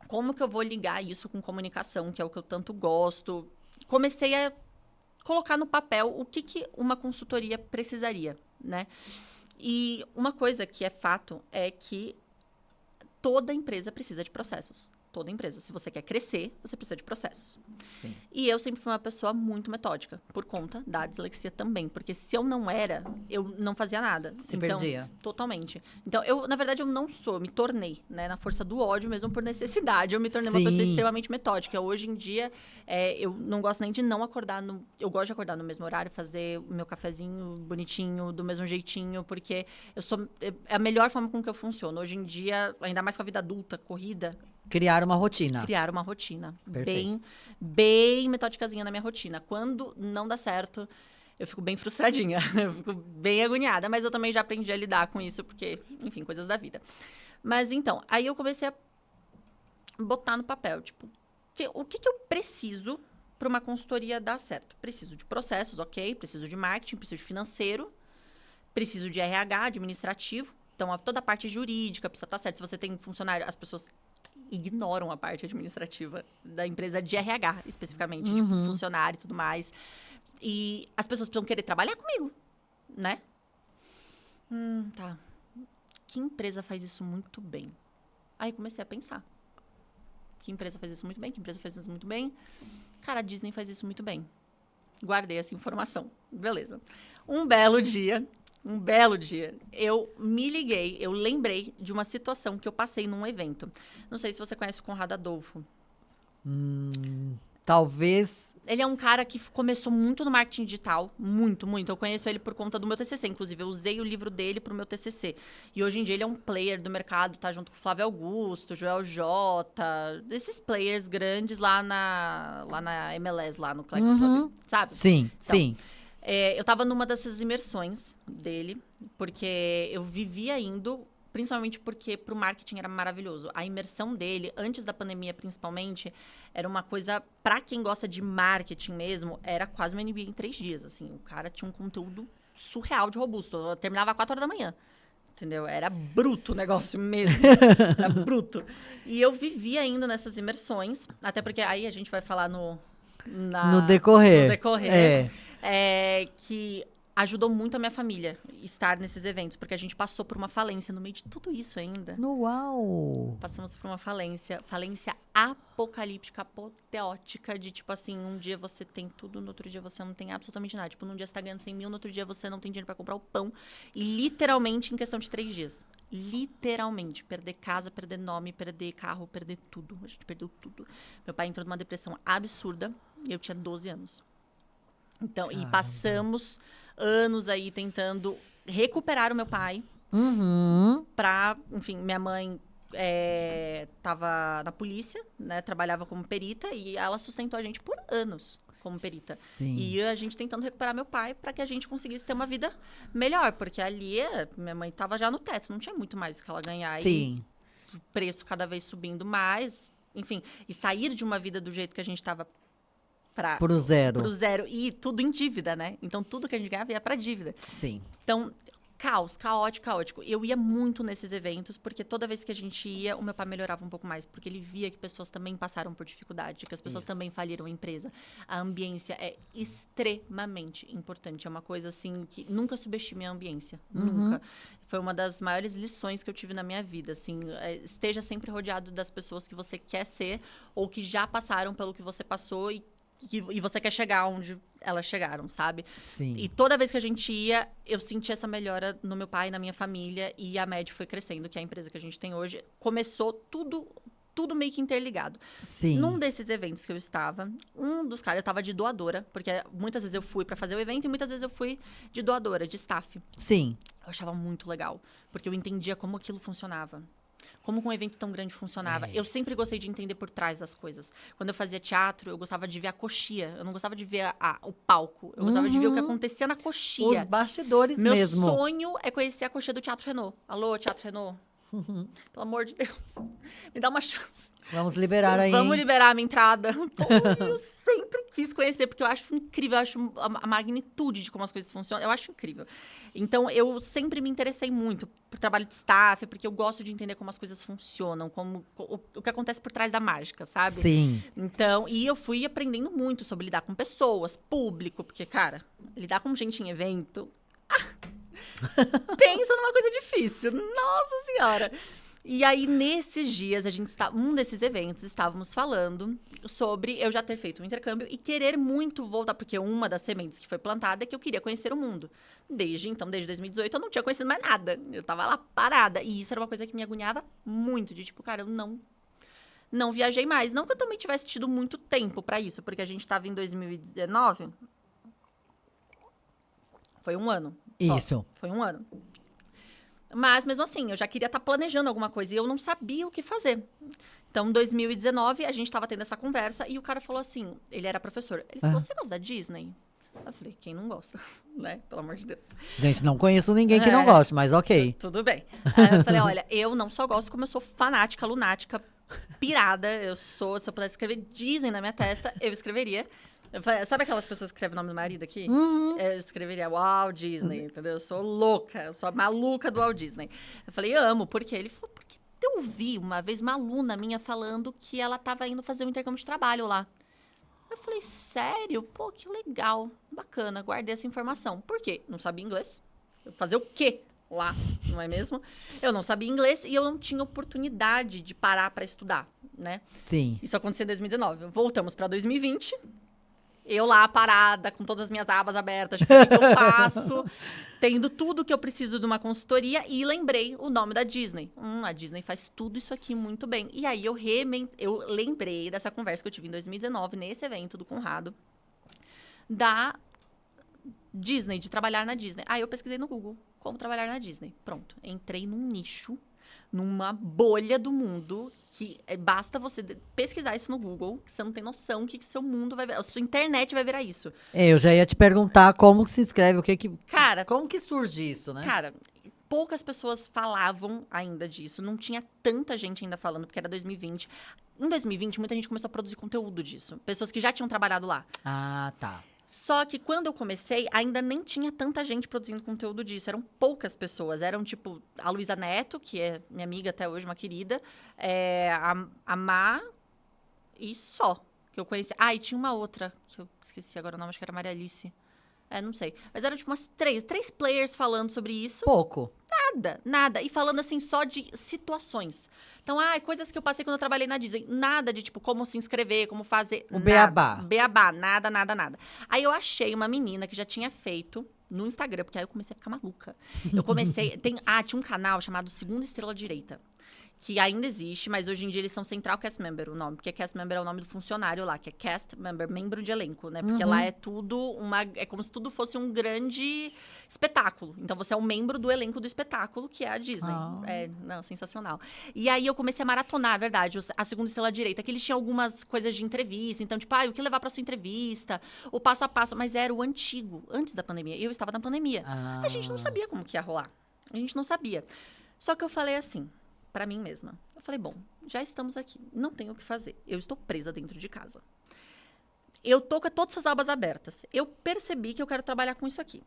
como que eu vou ligar isso com comunicação, que é o que eu tanto gosto? Comecei a colocar no papel o que uma consultoria precisaria, né? E uma coisa que é fato é que toda empresa precisa de processos. Toda empresa. Se você quer crescer, você precisa de processos. Sim. E eu sempre fui uma pessoa muito metódica, por conta da dislexia também. Porque se eu não era, eu não fazia nada. Se perdia. Totalmente. Então, na verdade, eu não sou. Eu me tornei, né? Na força do ódio, mesmo por necessidade. Eu me tornei uma pessoa extremamente metódica. Hoje em dia, eu não gosto nem de não acordar. Eu gosto de acordar no mesmo horário, fazer o meu cafezinho bonitinho, do mesmo jeitinho. Porque é a melhor forma com que eu funciono. Hoje em dia, ainda mais com a vida adulta, corrida... Criar uma rotina. Criar uma rotina. Perfeito. Bem metódicazinha na minha rotina. Quando não dá certo, eu fico bem frustradinha. Eu fico bem agoniada. Mas eu também já aprendi a lidar com isso, porque, enfim, coisas da vida. Mas então, aí eu comecei a botar no papel, tipo, o que eu preciso para uma consultoria dar certo? Preciso de processos, ok. Preciso de marketing, preciso de financeiro. Preciso de RH, administrativo. Então, toda a parte jurídica precisa estar certa. Se você tem um funcionário, as pessoas ignoram a parte administrativa da empresa de RH, especificamente, de funcionário e tudo mais. E as pessoas precisam querer trabalhar comigo, né? Tá. Que empresa faz isso muito bem? Aí comecei a pensar. Que empresa faz isso muito bem? Que empresa faz isso muito bem? Cara, a Disney faz isso muito bem. Guardei essa informação. Beleza. Um belo dia, eu me liguei, eu lembrei de uma situação que eu passei num evento. Não sei se você conhece o Conrado Adolfo. Talvez. Ele é um cara que começou muito no marketing digital, muito, muito. Eu conheço ele por conta do meu TCC, inclusive. Eu usei o livro dele pro meu TCC. E hoje em dia ele é um player do mercado, tá junto com o Flávio Augusto, Joel J, desses players grandes lá na MLS, lá no Clex Club, sabe? Sim, Então, sim. Eu tava numa dessas imersões dele, porque eu vivia indo, principalmente porque pro marketing era maravilhoso. A imersão dele, antes da pandemia principalmente, era uma coisa, pra quem gosta de marketing mesmo, era quase uma MBA em 3 dias, assim. O cara tinha um conteúdo surreal de robusto. Eu terminava às 4 horas da manhã, entendeu? Era bruto o negócio mesmo, era bruto. E eu vivia indo nessas imersões, até porque aí a gente vai falar no decorrer. Que ajudou muito a minha família estar nesses eventos, porque a gente passou por uma falência no meio de tudo isso ainda. Uau! Passamos por uma falência apocalíptica, apoteótica, de tipo assim, um dia você tem tudo, no outro dia você não tem absolutamente nada. Tipo, num dia você tá ganhando 100 mil, no outro dia você não tem dinheiro pra comprar o pão. E literalmente em questão de 3 dias. Literalmente. Perder casa, perder nome, perder carro, perder tudo. A gente perdeu tudo. Meu pai entrou numa depressão absurda e eu tinha 12 anos. Então, Caramba. E passamos anos aí tentando recuperar o meu pai. Enfim, minha mãe tava na polícia, né? Trabalhava como perita e ela sustentou a gente por anos como perita. Sim. E a gente tentando recuperar meu pai para que a gente conseguisse ter uma vida melhor, porque ali minha mãe tava já no teto, não tinha muito mais o que ela ganhar. Sim. E o preço cada vez subindo mais, enfim, e sair de uma vida do jeito que a gente tava Pro zero. Pro zero. E tudo em dívida, né? Então, tudo que a gente ganhava ia pra dívida. Sim. Então, caos, caótico. Eu ia muito nesses eventos, porque toda vez que a gente ia, o meu pai melhorava um pouco mais. Porque ele via que pessoas também passaram por dificuldade, que as pessoas também faliram a empresa. A ambiência é extremamente importante. É uma coisa, assim, que nunca subestime a ambiência. Nunca. Foi uma das maiores lições que eu tive na minha vida, assim. Esteja sempre rodeado das pessoas que você quer ser ou que já passaram pelo que você passou e você quer chegar onde elas chegaram, sabe? Sim. E toda vez que a gente ia, eu sentia essa melhora no meu pai, na minha família. E a Med foi crescendo, que é a empresa que a gente tem hoje. Começou tudo meio que interligado. Sim. Num desses eventos que eu estava, um dos caras, eu estava de doadora. Porque muitas vezes eu fui para fazer o evento e muitas vezes eu fui de doadora, de staff. Sim. Eu achava muito legal, porque eu entendia como aquilo funcionava. Como um evento tão grande funcionava. Eu sempre gostei de entender por trás das coisas. Quando eu fazia teatro, eu gostava de ver a coxia. Eu não gostava de ver o palco. Eu gostava de ver o que acontecia na coxia. Os bastidores Meu mesmo. Meu sonho é conhecer a coxia do Teatro Renault. Alô, Teatro Renault? Pelo amor de Deus. Me dá uma chance. Vamos liberar aí. Vamos liberar a minha entrada. Pô, eu sempre quis conhecer, porque eu acho incrível, eu acho a magnitude de como as coisas funcionam. Eu acho incrível. Então, eu sempre me interessei muito por trabalho de staff, porque eu gosto de entender como as coisas funcionam, o que acontece por trás da mágica, sabe? Sim. Então, e eu fui aprendendo muito sobre lidar com pessoas, público, porque, cara, lidar com gente em evento... Pensa numa coisa difícil. Nossa Senhora! E aí, nesses dias, um desses eventos, estávamos falando sobre eu já ter feito um intercâmbio e querer muito voltar, porque uma das sementes que foi plantada é que eu queria conhecer o mundo. Desde 2018, eu não tinha conhecido mais nada. Eu tava lá parada. E isso era uma coisa que me agoniava muito, de tipo, cara, eu não viajei mais. Não que eu também tivesse tido muito tempo pra isso, porque a gente tava em 2019. Foi um ano. Isso. Foi um ano. Mas, mesmo assim, eu já queria estar planejando alguma coisa e eu não sabia o que fazer. Então, em 2019, a gente tava tendo essa conversa e o cara falou assim, ele era professor, ele falou, você gosta da Disney? Eu falei, quem não gosta, né? Pelo amor de Deus. Gente, não conheço ninguém que não goste, mas ok. Tudo bem. Aí eu falei, olha, eu não só gosto, como eu sou fanática, lunática, pirada. Se eu pudesse escrever Disney na minha testa, eu escreveria. Eu falei, sabe aquelas pessoas que escrevem o nome do marido aqui? Eu escreveria Walt Disney, entendeu? Eu sou louca, eu sou a maluca do Walt Disney. Eu falei, amo, por quê? Ele falou, porque eu ouvi uma vez uma aluna minha falando que ela tava indo fazer um intercâmbio de trabalho lá. Eu falei, sério? Pô, que legal, bacana, guardei essa informação. Por quê? Não sabia inglês. Fazer o quê lá, não é mesmo? Eu não sabia inglês e eu não tinha oportunidade de parar para estudar, né? Sim. Isso aconteceu em 2019. Voltamos para 2020. Eu lá parada, com todas as minhas abas abertas, tipo, o que eu faço? Tendo tudo que eu preciso de uma consultoria e lembrei o nome da Disney. A Disney faz tudo isso aqui muito bem. E aí eu lembrei dessa conversa que eu tive em 2019, nesse evento do Conrado, da Disney, de trabalhar na Disney. Aí eu pesquisei no Google como trabalhar na Disney. Pronto, entrei num nicho, numa bolha do mundo, que basta você pesquisar isso no Google, que você não tem noção que seu mundo vai ver, a sua internet vai virar isso. Eu já ia te perguntar como que se inscreve, Cara, como que surge isso, né? Cara, poucas pessoas falavam ainda disso, não tinha tanta gente ainda falando, porque era 2020. Em 2020, muita gente começou a produzir conteúdo disso, pessoas que já tinham trabalhado lá. Ah, tá. Só que quando eu comecei, ainda nem tinha tanta gente produzindo conteúdo disso. Eram poucas pessoas. Eram, tipo, a Luísa Neto, que é minha amiga até hoje, uma querida. A Má e só, que eu conheci. Ah, e tinha uma outra, que eu esqueci agora o nome, acho que era Maria Alice. Não sei. Mas eram, tipo, umas três players falando sobre isso. Pouco. Nada. E falando, assim, só de situações. Então, coisas que eu passei quando eu trabalhei na Disney. Nada de, tipo, como se inscrever, como fazer. O beabá. Beabá, nada. Aí eu achei uma menina que já tinha feito no Instagram, porque aí eu comecei a ficar maluca. Eu comecei... tinha um canal chamado Segunda Estrela Direita, que ainda existe, mas hoje em dia eles são Central Cast Member, o nome. Porque Cast Member é o nome do funcionário lá, que é Cast Member, membro de elenco, né? Porque lá é tudo é como se tudo fosse um grande espetáculo. Então, você é um membro do elenco do espetáculo, que é a Disney. Sensacional. E aí, eu comecei a maratonar, verdade, a Segunda Estrela Direita, que eles tinham algumas coisas de entrevista. Então, tipo, o que levar pra sua entrevista? O passo a passo. Mas era o antigo, antes da pandemia. Eu estava na pandemia. A gente não sabia como que ia rolar. A gente não sabia. Só que eu falei assim... Pra mim mesma. Eu falei, bom, já estamos aqui. Não tenho o que fazer. Eu estou presa dentro de casa. Eu tô com todas essas abas abertas. Eu percebi que eu quero trabalhar com isso aqui.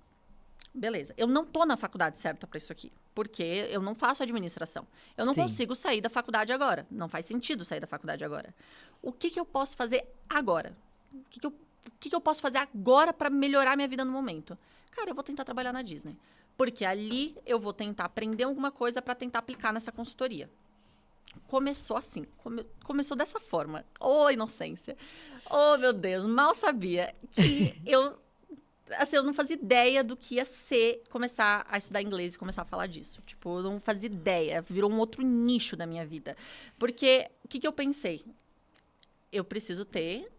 Beleza. Eu não tô na faculdade certa pra isso aqui. Porque eu não faço administração. Eu não consigo sair da faculdade agora. Não faz sentido sair da faculdade agora. O que eu posso fazer agora? O que eu posso fazer agora pra melhorar minha vida no momento? Cara, eu vou tentar trabalhar na Disney. Porque ali eu vou tentar aprender alguma coisa para tentar aplicar nessa consultoria. Começou assim, começou dessa forma. Inocência. Meu Deus, mal sabia que eu não fazia ideia do que ia ser começar a estudar inglês e começar a falar disso. Tipo, eu não fazia ideia, virou um outro nicho da minha vida. Porque, o que eu pensei? Eu preciso ter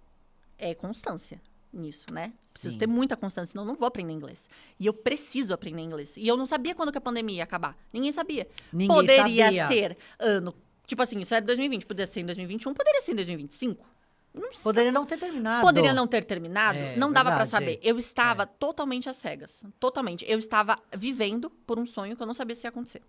constância nisso, né? Preciso ter muita constância, senão eu não vou aprender inglês. E eu preciso aprender inglês. E eu não sabia quando que a pandemia ia acabar. Ninguém sabia. Poderia ser ano... Tipo assim, isso era 2020. Poderia ser em 2021, poderia ser em 2025. Não sei. Poderia não ter terminado. Poderia não ter terminado. Não dava pra verdade. saber. Eu estava totalmente às cegas. Totalmente. Eu estava vivendo por um sonho que eu não sabia se ia acontecer.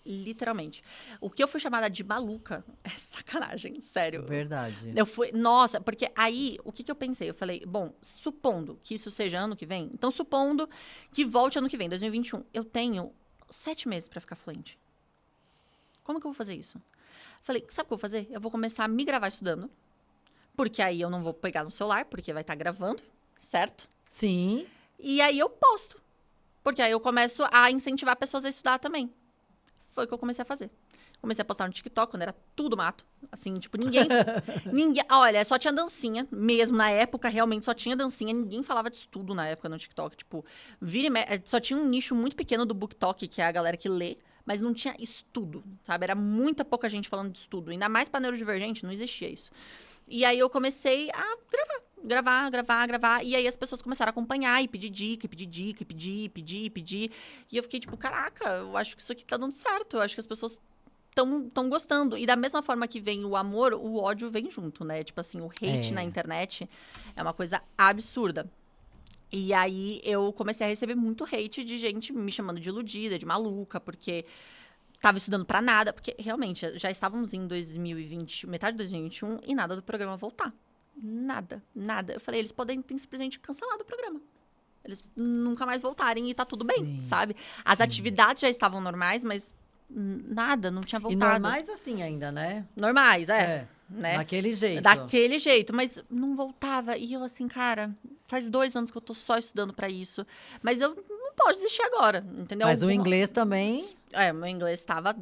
Literalmente. O que eu fui chamada de maluca é sacanagem, sério. Verdade. Eu fui, nossa, porque aí, o que eu pensei? Eu falei, bom, supondo que isso seja ano que vem, então supondo que volte ano que vem, 2021, eu tenho 7 meses pra ficar fluente. Como que eu vou fazer isso? Falei, sabe o que eu vou fazer? Eu vou começar a me gravar estudando, porque aí eu não vou pegar no celular, porque vai estar gravando, certo? Sim. E aí eu posto, porque aí eu começo a incentivar pessoas a estudar também. Foi o que eu comecei a fazer. Comecei a postar no TikTok, quando era tudo mato. Assim, tipo, ninguém... Olha, só tinha dancinha. Mesmo na época, realmente, só tinha dancinha. Ninguém falava de estudo na época no TikTok. Tipo, só tinha um nicho muito pequeno do BookTok, que é a galera que lê. Mas não tinha estudo, sabe? Era muita pouca gente falando de estudo. Ainda mais para neurodivergente, não existia isso. E aí eu comecei a gravar. E aí as pessoas começaram a acompanhar e pedir dica, pedir. E eu fiquei tipo, caraca, eu acho que isso aqui tá dando certo. Eu acho que as pessoas tão gostando. E da mesma forma que vem o amor, o ódio vem junto, né? Tipo assim, o hate na internet é uma coisa absurda. E aí eu comecei a receber muito hate de gente me chamando de iludida, de maluca, porque tava estudando pra nada. Porque realmente, já estávamos em 2020, metade de 2021, e nada do programa voltar. Nada. Eu falei, eles podem ter simplesmente cancelado o programa. Eles nunca mais voltarem e tá tudo bem, sabe? As atividades já estavam normais, mas nada, não tinha voltado. E normais assim ainda, né? Normais, né? Daquele jeito. Daquele jeito, mas não voltava. E eu assim, cara, faz 2 anos que eu tô só estudando pra isso. Mas eu não posso desistir agora, entendeu? Mas o inglês também... meu inglês tava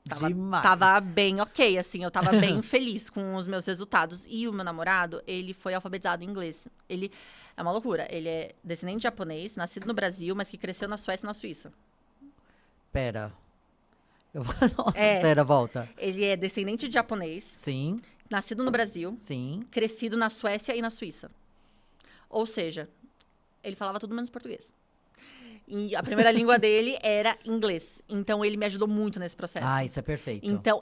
demais. Tava bem ok, assim, eu tava bem feliz com os meus resultados. E o meu namorado, ele foi alfabetizado em inglês. Ele é uma loucura, ele é descendente de japonês, nascido no Brasil, mas que cresceu na Suécia e na Suíça. Pera. Nossa, pera, volta. Ele é descendente de japonês. Sim. Nascido no Brasil. Sim. Crescido na Suécia e na Suíça. Ou seja, ele falava tudo menos português. E a primeira língua dele era inglês. Então, ele me ajudou muito nesse processo. Ah, isso é perfeito. Então,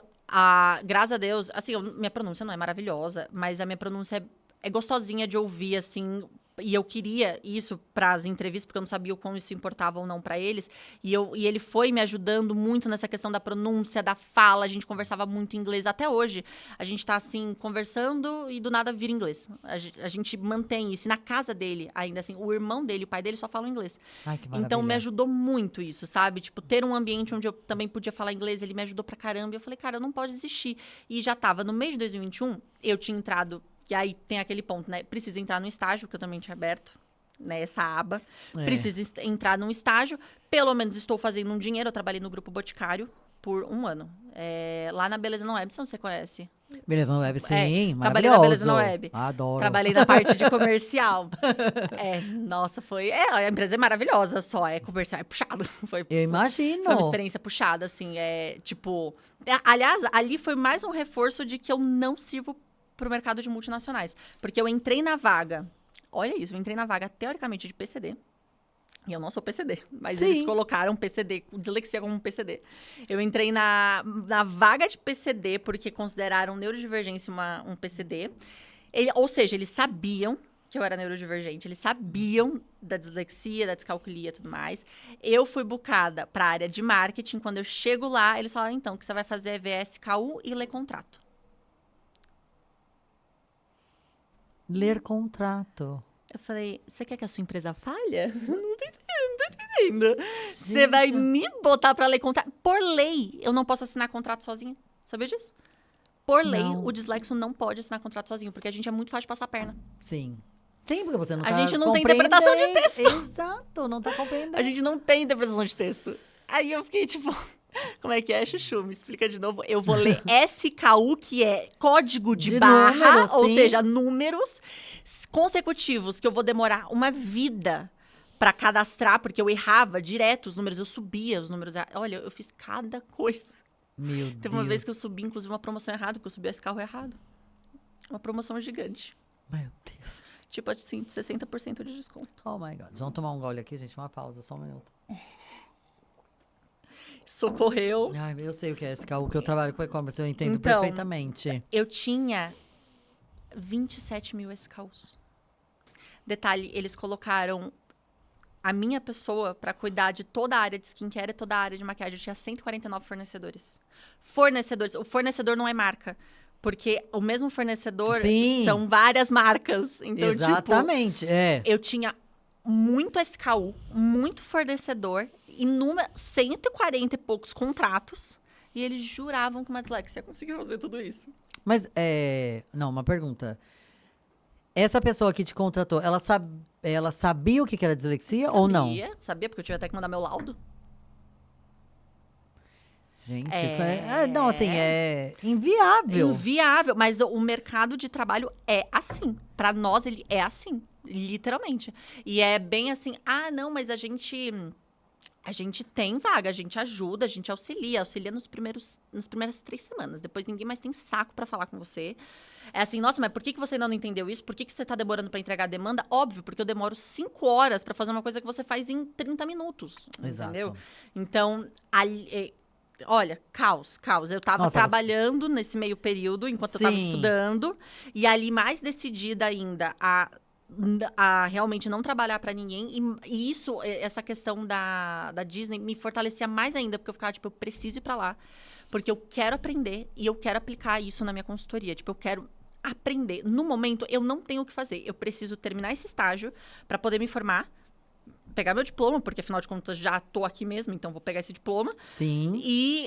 graças a Deus, assim, minha pronúncia não é maravilhosa, mas a minha pronúncia é gostosinha de ouvir, assim. E eu queria isso para as entrevistas, porque eu não sabia o quão isso importava ou não para eles. E ele foi me ajudando muito nessa questão da pronúncia, da fala. A gente conversava muito em inglês. Até hoje, a gente tá assim, conversando e do nada vira inglês. A gente mantém isso. E na casa dele, ainda assim, o irmão dele, o pai dele só falam inglês. Ai, que maravilha. Então, me ajudou muito isso, sabe? Tipo, ter um ambiente onde eu também podia falar inglês, ele me ajudou pra caramba. E eu falei, cara, eu não posso desistir. E já tava, no mês de 2021, eu tinha entrado... E aí tem aquele ponto, né? Precisa entrar no estágio, que eu também tinha aberto, né? Essa aba. Precisa entrar num estágio. Pelo menos estou fazendo um dinheiro. Eu trabalhei no Grupo Boticário por 1 ano. Lá na Beleza na Web, se você conhece. Beleza na Web, sim. Trabalhei na Beleza na Web. Adoro. Trabalhei na parte de comercial. Nossa, foi... a empresa é maravilhosa, só. Comercial é puxado. Eu imagino. Foi uma experiência puxada, assim. Tipo... Aliás, ali foi mais um reforço de que eu não sirvo pro mercado de multinacionais. Porque eu entrei na vaga... Olha isso, eu entrei na vaga, teoricamente, de PCD. E eu não sou PCD, mas eles colocaram PCD, dislexia como PCD. Eu entrei na vaga de PCD porque consideraram neurodivergência um PCD. Ou seja, eles sabiam que eu era neurodivergente, eles sabiam da dislexia, da descalculia e tudo mais. Eu fui bucada para a área de marketing. Quando eu chego lá, eles falaram, então, o que você vai fazer é VSKU e ler contrato. Ler contrato. Eu falei, você quer que a sua empresa falhe? Não tô entendendo. Você vai me botar pra ler contrato? Por lei, eu não posso assinar contrato sozinha. Sabia disso? Por lei, o dislexo não pode assinar contrato sozinho, porque a gente é muito fácil de passar a perna. Sim. Sim, porque você não A gente não tem interpretação de texto. Exato, não tá compreendendo. A gente não tem interpretação de texto. Aí eu fiquei tipo... Como é que é, Chuchu? Me explica de novo. Eu vou ler SKU, que é código de barra, número, ou seja, números consecutivos, que eu vou demorar uma vida para cadastrar, porque eu errava direto os números, eu subia os números. Olha, eu fiz cada coisa. Meu Deus. Teve uma vez que eu subi, inclusive, uma promoção errada, porque eu subi esse carro errado. Uma promoção gigante. Meu Deus. Tipo assim, 60% de desconto. Oh, my God. Vamos tomar um gole aqui, gente. Uma pausa, só um minuto. Socorreu. Ai, eu sei o que é SKU, que eu trabalho com e-commerce, eu entendo perfeitamente. Eu tinha 27 mil SKUs. Detalhe, eles colocaram a minha pessoa para cuidar de toda a área de skincare e toda a área de maquiagem. Eu tinha 149 fornecedores. O fornecedor não é marca. Porque o mesmo fornecedor são várias marcas. Então, exatamente, eu tinha muito SKU, muito fornecedor, 140 e poucos contratos, e eles juravam que uma dislexia conseguia fazer tudo isso. Mas, não, uma pergunta. Essa pessoa que te contratou, ela sabia o que era dislexia ou não? Sabia, porque eu tive até que mandar meu laudo. Gente, não, assim, é inviável. Inviável, mas o mercado de trabalho é assim. Para nós, ele é assim, literalmente. E é bem assim, não, mas a gente tem vaga, a gente ajuda, a gente auxilia nas primeiras 3 semanas. Depois ninguém mais tem saco para falar com você. É assim, nossa, mas por que você ainda não entendeu isso? Por que você tá demorando para entregar a demanda? Óbvio, porque eu demoro 5 horas para fazer uma coisa que você faz em 30 minutos. Exato. Entendeu? Então, Olha, caos. Eu tava Nossa, trabalhando nesse meio período, enquanto eu tava Sim. estudando. E ali, mais decidida ainda a realmente não trabalhar pra ninguém. E isso, essa questão da Disney, me fortalecia mais ainda. Porque eu ficava, tipo, eu preciso ir pra lá. Porque eu quero aprender e eu quero aplicar isso na minha consultoria. Tipo, eu quero aprender. No momento, eu não tenho o que fazer. Eu preciso terminar esse estágio pra poder me formar. Pegar meu diploma, porque afinal de contas já tô aqui mesmo, então vou pegar esse diploma. Sim. E,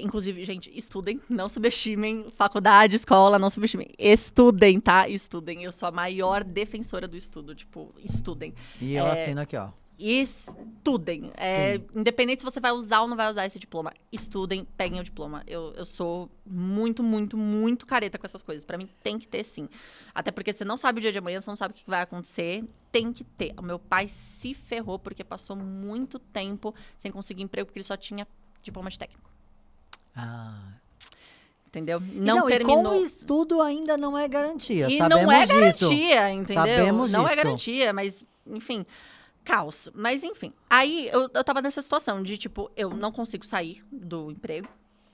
inclusive, gente, estudem, não subestimem. Faculdade, escola, não subestimem. Estudem, tá? Estudem. Eu sou a maior defensora do estudo. Tipo, estudem. E eu assino aqui, ó. Estudem. Sim. Independente se você vai usar ou não vai usar esse diploma. Estudem, peguem o diploma. Eu sou muito, muito, muito careta com essas coisas. Pra mim, tem que ter, sim. Até porque você não sabe o dia de amanhã, você não sabe o que vai acontecer. Tem que ter. O meu pai se ferrou porque passou muito tempo sem conseguir emprego, porque ele só tinha diploma de técnico. Entendeu? Não terminou. E com o estudo ainda não é garantia, E sabemos não é disso. garantia, entendeu? Sabemos não é disso. garantia, mas, enfim, caos. Mas, enfim, aí eu tava nessa situação de, tipo, eu não consigo sair do emprego,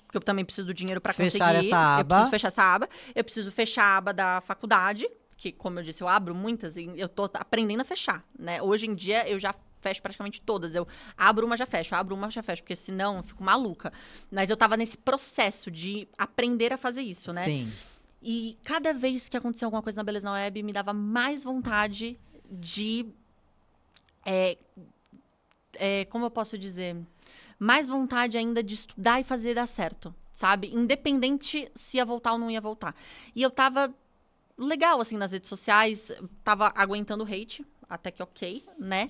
porque eu também preciso do dinheiro pra conseguir. Fechar essa aba. Eu preciso fechar essa aba. Eu preciso fechar a aba da faculdade, que, como eu disse, eu abro muitas e eu tô aprendendo a fechar, né? Hoje em dia, eu já fecho praticamente todas. Eu abro uma, já fecho, porque senão eu fico maluca. Mas eu tava nesse processo de aprender a fazer isso, né? Sim. E cada vez que acontecia alguma coisa na Beleza na Web, me dava mais vontade de... como eu posso dizer? Mais vontade ainda de estudar e fazer dar certo, sabe? Independente se ia voltar ou não ia voltar. E eu tava legal, assim, nas redes sociais. Tava aguentando hate, até que ok, né?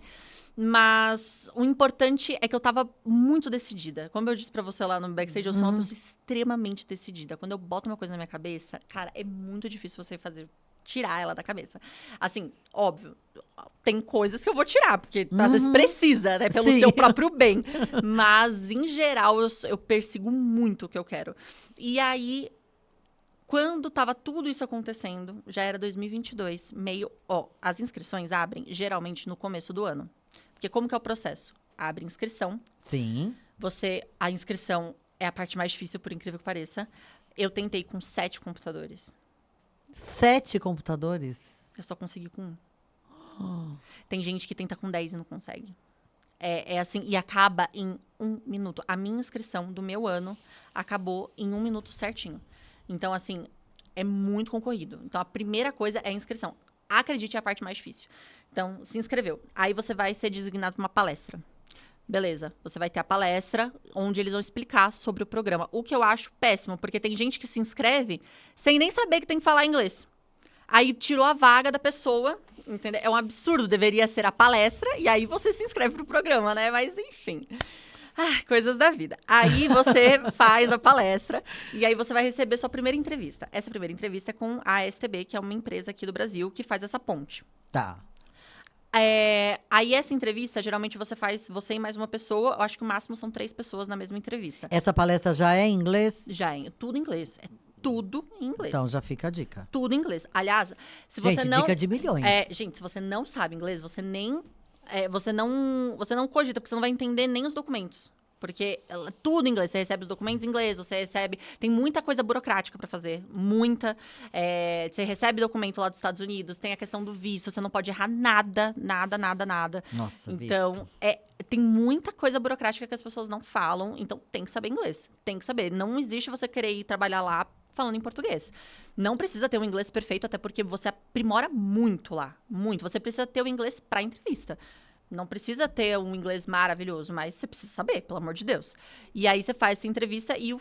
Mas o importante é que eu tava muito decidida. Como eu disse pra você lá no backstage, eu sou uma pessoa extremamente decidida. Quando eu boto uma coisa na minha cabeça, cara, é muito difícil você tirar ela da cabeça. Assim, óbvio, tem coisas que eu vou tirar, porque às vezes precisa, né? Pelo Sim. seu próprio bem. Mas, em geral, eu persigo muito o que eu quero. E aí, quando tava tudo isso acontecendo, já era 2022, as inscrições abrem geralmente no começo do ano. Porque como que é o processo? Abre inscrição. Sim. A inscrição é a parte mais difícil, por incrível que pareça. Eu tentei com 7 computadores. 7 computadores? Eu só consegui com 1. Tem gente que tenta com 10 e não consegue. É assim, e acaba em 1 minuto. A minha inscrição do meu ano acabou em 1 minuto certinho. Então, assim, é muito concorrido. Então, a primeira coisa é a inscrição. Acredite, é a parte mais difícil. Então, se inscreveu. Aí você vai ser designado para uma palestra. Beleza, você vai ter a palestra onde eles vão explicar sobre o programa. O que eu acho péssimo, porque tem gente que se inscreve sem nem saber que tem que falar inglês. Aí tirou a vaga da pessoa, entendeu? É um absurdo, deveria ser a palestra, e aí você se inscreve pro programa, né? Mas, enfim. Coisas da vida. Aí você faz a palestra e aí você vai receber sua primeira entrevista. Essa primeira entrevista é com a ASTB, que é uma empresa aqui do Brasil que faz essa ponte. Tá. Aí essa entrevista, geralmente você e mais uma pessoa. Eu acho que o máximo são 3 pessoas na mesma entrevista. Essa palestra já é em inglês? Já é tudo em inglês. É tudo em inglês. Então já fica a dica. Tudo em inglês. Aliás, se você não... dica de milhões. Gente, se você não sabe inglês, você nem... você não cogita, porque você não vai entender nem os documentos. Porque tudo em inglês. Você recebe os documentos em inglês, você recebe... Tem muita coisa burocrática pra fazer. Muita. Você recebe documento lá dos Estados Unidos, tem a questão do visto, você não pode errar nada. Nossa, então, visto. tem muita coisa burocrática que as pessoas não falam, então tem que saber inglês. Tem que saber. Não existe você querer ir trabalhar lá falando em português. Não precisa ter um inglês perfeito, até porque você aprimora muito lá. Muito. Você precisa ter o inglês pra entrevista. Não precisa ter um inglês maravilhoso, mas você precisa saber, pelo amor de Deus. E aí você faz essa entrevista e o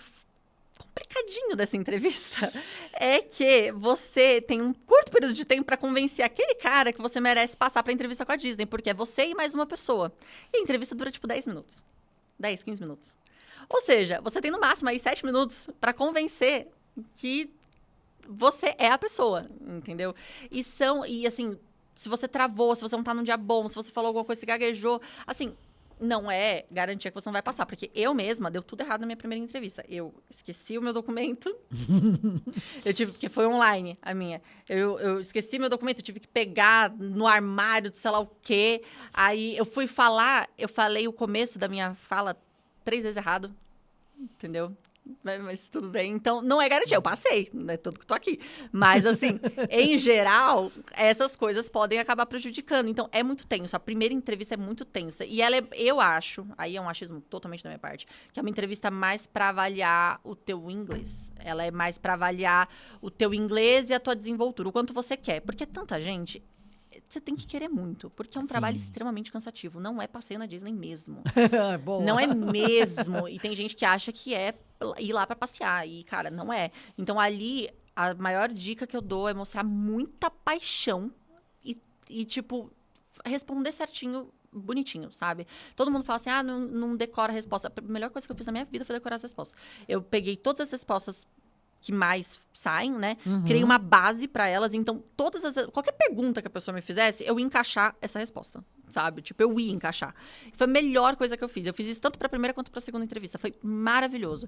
complicadinho dessa entrevista é que você tem um curto período de tempo para convencer aquele cara que você merece passar para entrevista com a Disney, porque é você e mais uma pessoa. E a entrevista dura tipo 10 minutos. 10, 15 minutos. Ou seja, você tem no máximo aí 7 minutos para convencer que você é a pessoa, entendeu? E assim, se você travou, se você não tá num dia bom, se você falou alguma coisa, se gaguejou, assim, não é garantia que você não vai passar. Porque eu mesma, deu tudo errado na minha primeira entrevista. Eu esqueci o meu documento. Porque foi online a minha. Eu esqueci meu documento, eu tive que pegar no armário de sei lá o quê. Aí eu fui falar, eu falei o começo da minha fala 3 vezes errado. entendeu? Mas tudo bem. Então, não é garantia. Eu passei, né? Tanto que tô aqui. Mas, assim, em geral, essas coisas podem acabar prejudicando. Então, é muito tenso. A primeira entrevista é muito tensa. E ela eu acho, aí é um achismo totalmente da minha parte, que é uma entrevista mais pra avaliar o teu inglês. Ela é mais pra avaliar o teu inglês e a tua desenvoltura, o quanto você quer. Porque é tanta gente... Você tem que querer muito, porque é um trabalho extremamente cansativo. Não é passeio na Disney mesmo. Boa. Não é mesmo. E tem gente que acha que é ir lá pra passear. E, cara, não é. Então, ali, a maior dica que eu dou é mostrar muita paixão e tipo, responder certinho, bonitinho, sabe? Todo mundo fala assim, não decora a resposta. A melhor coisa que eu fiz na minha vida foi decorar as respostas. Eu peguei todas as respostas que mais saem, né? Criei uma base pra elas, então qualquer pergunta que a pessoa me fizesse, eu ia encaixar essa resposta, sabe? Tipo, eu ia encaixar. Foi a melhor coisa que eu fiz. Eu fiz isso tanto pra primeira quanto pra segunda entrevista. Foi maravilhoso.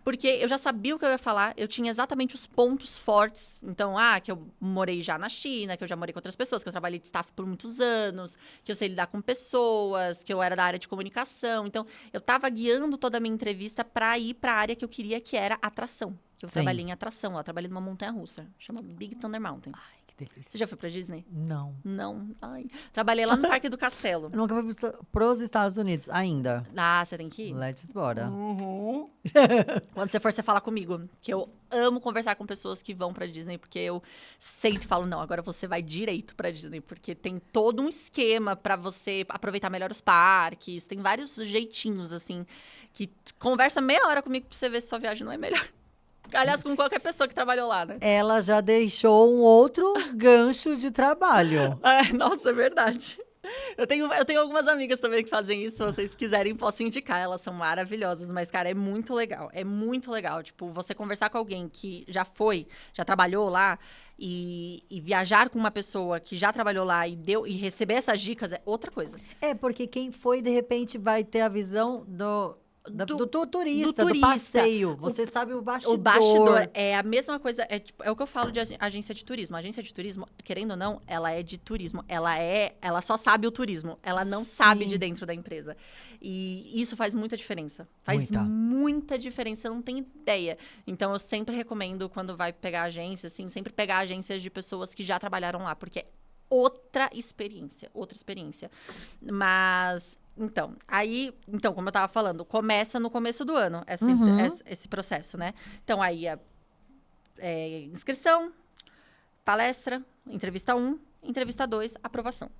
Porque eu já sabia o que eu ia falar, eu tinha exatamente os pontos fortes. Então, que eu morei já na China, que eu já morei com outras pessoas, que eu trabalhei de staff por muitos anos, que eu sei lidar com pessoas, que eu era da área de comunicação. Então, eu tava guiando toda a minha entrevista pra ir pra área que eu queria, que era atração. Eu trabalhei em atração, eu trabalhei numa montanha-russa, chama Big Thunder Mountain. Ai, que delícia. Você já foi pra Disney? Não. Não. Ai. Trabalhei lá no Parque do Castelo. Eu nunca fui pros Estados Unidos ainda. Você tem que ir? Let's bora. Quando você for, você fala comigo. Que eu amo conversar com pessoas que vão pra Disney, porque eu sempre falo, não, agora você vai direito pra Disney, porque tem todo um esquema pra você aproveitar melhor os parques, tem vários jeitinhos, assim, que conversa meia hora comigo pra você ver se sua viagem não é melhor. Aliás, com qualquer pessoa que trabalhou lá, né? Ela já deixou um outro gancho de trabalho. Nossa, é verdade. Eu tenho algumas amigas também que fazem isso. Se vocês quiserem, posso indicar. Elas são maravilhosas. Mas, cara, é muito legal. É muito legal. Tipo, você conversar com alguém que já trabalhou lá e viajar com uma pessoa que já trabalhou lá e receber essas dicas é outra coisa. Porque quem foi, de repente, vai ter a visão do turista, do turista. Passeio. Você sabe o bastidor. O bastidor é a mesma coisa, é o que eu falo de agência de turismo. A agência de turismo, querendo ou não, ela é de turismo. Ela só sabe o turismo. Ela não sabe de dentro da empresa. E isso faz muita diferença. Faz muita diferença, você não tem ideia. Então, eu sempre recomendo, quando vai pegar agência, assim, sempre pegar agências de pessoas que já trabalharam lá, porque é outra experiência. Mas... Então, como eu tava falando, começa no começo do ano esse processo, né? Então, aí inscrição, palestra, entrevista 1, entrevista 2, aprovação.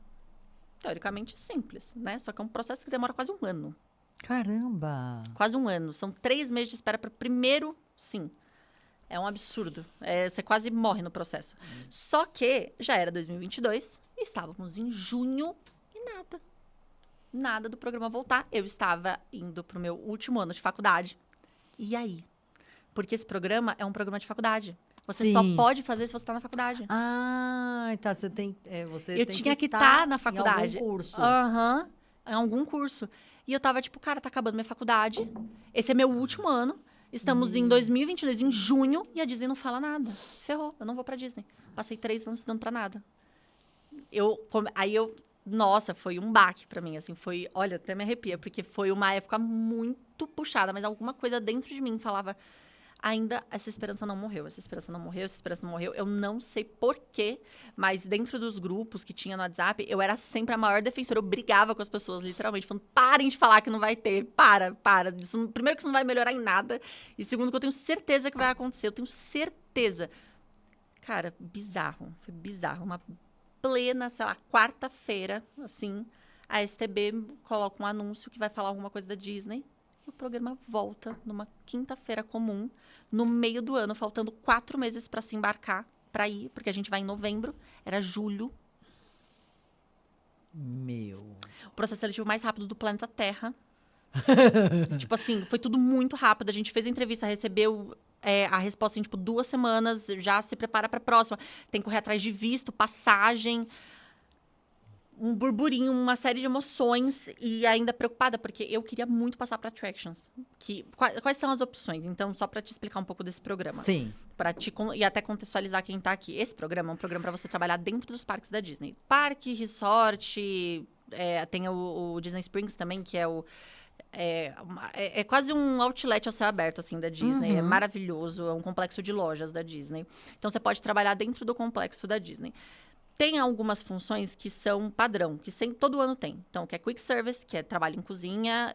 Teoricamente simples, né? Só que é um processo que demora quase um ano. Caramba! Quase um ano. São 3 meses de espera para o primeiro sim. É um absurdo. Você quase morre no processo. Só que já era 2022, estávamos em junho e nada do programa voltar. Eu estava indo pro meu último ano de faculdade. E aí? Porque esse programa é um programa de faculdade. Você só pode fazer se você está na faculdade. Tá. Você tem. Eu tinha que estar na faculdade. Em algum curso. Em algum curso. E eu tava tipo, cara, tá acabando minha faculdade. Esse é meu último ano. Estamos em 2022, em junho, e a Disney não fala nada. Ferrou, eu não vou pra Disney. Passei 3 anos estudando pra nada. Nossa, foi um baque pra mim, assim, olha, até me arrepia, porque foi uma época muito puxada, mas alguma coisa dentro de mim falava, ainda essa esperança não morreu. Eu não sei porquê, mas dentro dos grupos que tinha no WhatsApp, eu era sempre a maior defensora, eu brigava com as pessoas, literalmente, falando, parem de falar que não vai ter, para. Primeiro que isso não vai melhorar em nada, e segundo que eu tenho certeza que vai acontecer, eu tenho certeza. Cara, foi bizarro, uma plena, sei lá, quarta-feira, assim, a STB coloca um anúncio que vai falar alguma coisa da Disney e o programa volta numa quinta-feira comum, no meio do ano, faltando 4 meses para se embarcar, para ir, porque a gente vai em novembro, era julho. O processo seletivo mais rápido do planeta Terra. Tipo assim, foi tudo muito rápido, a gente fez a entrevista, recebeu... a resposta em, 2 semanas, já se prepara para a próxima. Tem que correr atrás de visto, passagem, um burburinho, uma série de emoções e ainda preocupada, porque eu queria muito passar para Attractions. Quais são as opções? Então, só para te explicar um pouco desse programa. Sim. E até contextualizar quem tá aqui. Esse programa é um programa para você trabalhar dentro dos parques da Disney. Parque, resort, tem o Disney Springs também, que é É quase um outlet ao céu aberto, assim, da Disney. É maravilhoso, é um complexo de lojas da Disney. Então, você pode trabalhar dentro do complexo da Disney. Tem algumas funções que são padrão, que todo ano tem. Então, que é quick service, que é trabalho em cozinha.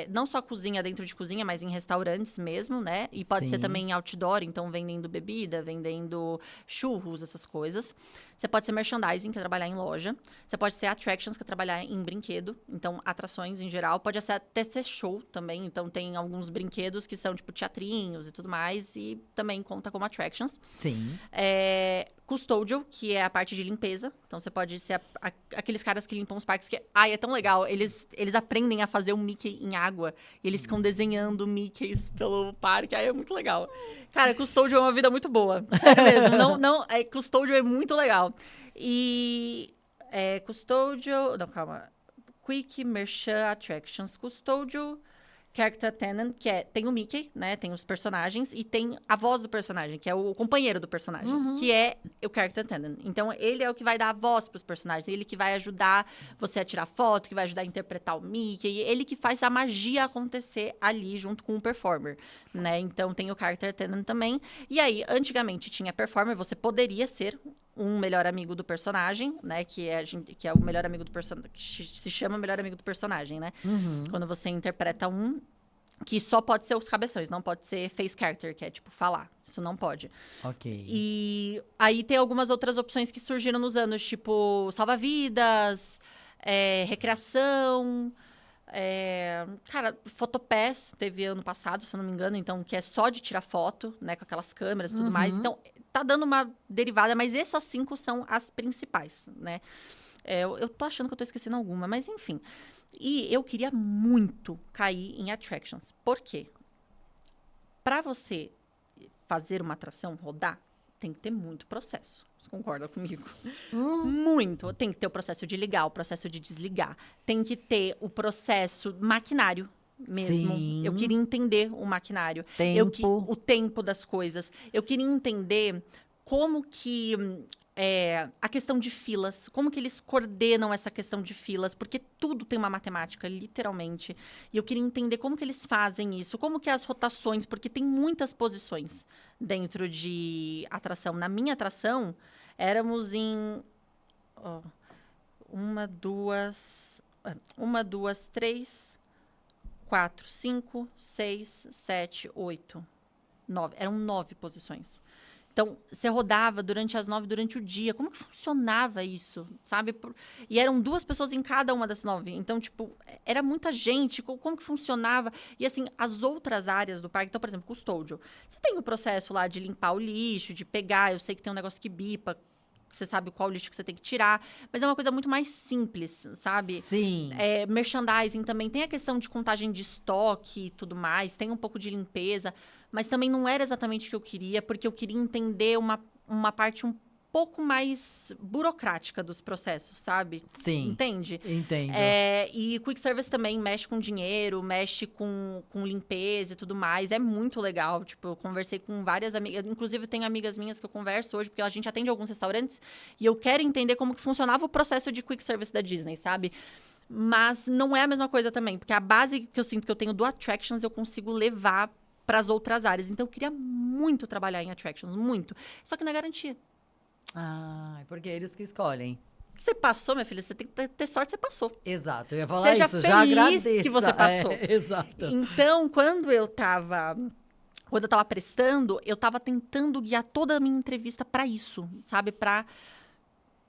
Não só cozinha dentro de cozinha, mas em restaurantes mesmo, né? E pode ser também outdoor, então vendendo bebida, vendendo churros, essas coisas. Você pode ser merchandising, que é trabalhar em loja. Você pode ser attractions, que é trabalhar em brinquedo. Então, atrações em geral. Pode até ser show também. Então, tem alguns brinquedos que são, tipo, teatrinhos e tudo mais. E também conta como attractions. Sim. Custodial, que é a parte de limpeza. Então, você pode ser aqueles caras que limpam os parques que... Ai, é tão legal. Eles aprendem a fazer o Mickey em água. E eles ficam desenhando Mickeys pelo parque. Ai, é muito legal. Cara, Custodial é uma vida muito boa. Sério mesmo. Custodial é muito legal. E... Custodial... Não, calma. Quick Merchan Attractions. Custodial... Character Attendant, que tem o Mickey, né? Tem os personagens e tem a voz do personagem, que é o companheiro do personagem, que é o Character Attendant. Então, ele é o que vai dar a voz pros personagens, ele que vai ajudar você a tirar foto, que vai ajudar a interpretar o Mickey, ele que faz a magia acontecer ali junto com o performer, né? Então, tem o Character Attendant também. E aí, antigamente tinha performer, você poderia ser um melhor amigo do personagem, né? Que é o melhor amigo do personagem, que se chama melhor amigo do personagem, né? Quando você interpreta que só pode ser os cabeções, não pode ser face character, que é tipo falar. Isso não pode. Ok. E aí tem algumas outras opções que surgiram nos anos, tipo salva-vidas, recreação. Cara, Fotopass teve ano passado, se eu não me engano, então, que é só de tirar foto, né, com aquelas câmeras e tudo mais. Então, tá dando uma derivada, mas essas 5 são as principais, né? Eu tô achando que eu tô esquecendo alguma, mas enfim. E eu queria muito cair em attractions. Por quê? Pra você fazer uma atração rodar, tem que ter muito processo. Você concorda comigo? Muito. Tem que ter o processo de ligar, o processo de desligar. Tem que ter o processo maquinário mesmo. Sim. Eu queria entender o maquinário. O tempo das coisas. Eu queria entender como que... a questão de filas, como que eles coordenam essa questão de filas, porque tudo tem uma matemática, literalmente. E eu queria entender como que eles fazem isso, como que as rotações, porque tem muitas posições dentro de atração. Na minha atração, éramos em 1, 2, 3, 4, 5, 6, 7, 8, 9. Eram 9 posições. Então, você rodava durante as 9, durante o dia. Como que funcionava isso, sabe? E eram 2 pessoas em cada uma das 9. Então, tipo, era muita gente. Como que funcionava? E, assim, as outras áreas do parque... Então, por exemplo, Custodial. Você tem o processo lá de limpar o lixo, de pegar. Eu sei que tem um negócio que bipa. Você sabe qual lixo que você tem que tirar. Mas é uma coisa muito mais simples, sabe? Sim. Merchandising também. Tem a questão de contagem de estoque e tudo mais. Tem um pouco de limpeza. Mas também não era exatamente o que eu queria, porque eu queria entender uma parte um pouco mais burocrática dos processos, sabe? Sim. Entende? Entendo. E quick service também mexe com dinheiro, mexe com limpeza e tudo mais. É muito legal. Tipo, eu conversei com várias amigas. Inclusive, tenho amigas minhas que eu converso hoje, porque a gente atende alguns restaurantes. E eu quero entender como que funcionava o processo de quick service da Disney, sabe? Mas não é a mesma coisa também. Porque a base que eu sinto que eu tenho do Attractions, eu consigo levar para as outras áreas. Então, eu queria muito trabalhar em Attractions, muito. Só que não é garantia. Porque é eles que escolhem. Você passou, minha filha, você tem que ter sorte, você passou. Exato, eu ia falar Seja isso, feliz já agradeço. que você passou. Exato. Então, quando eu tava prestando, eu tava tentando guiar toda a minha entrevista para isso, sabe? Para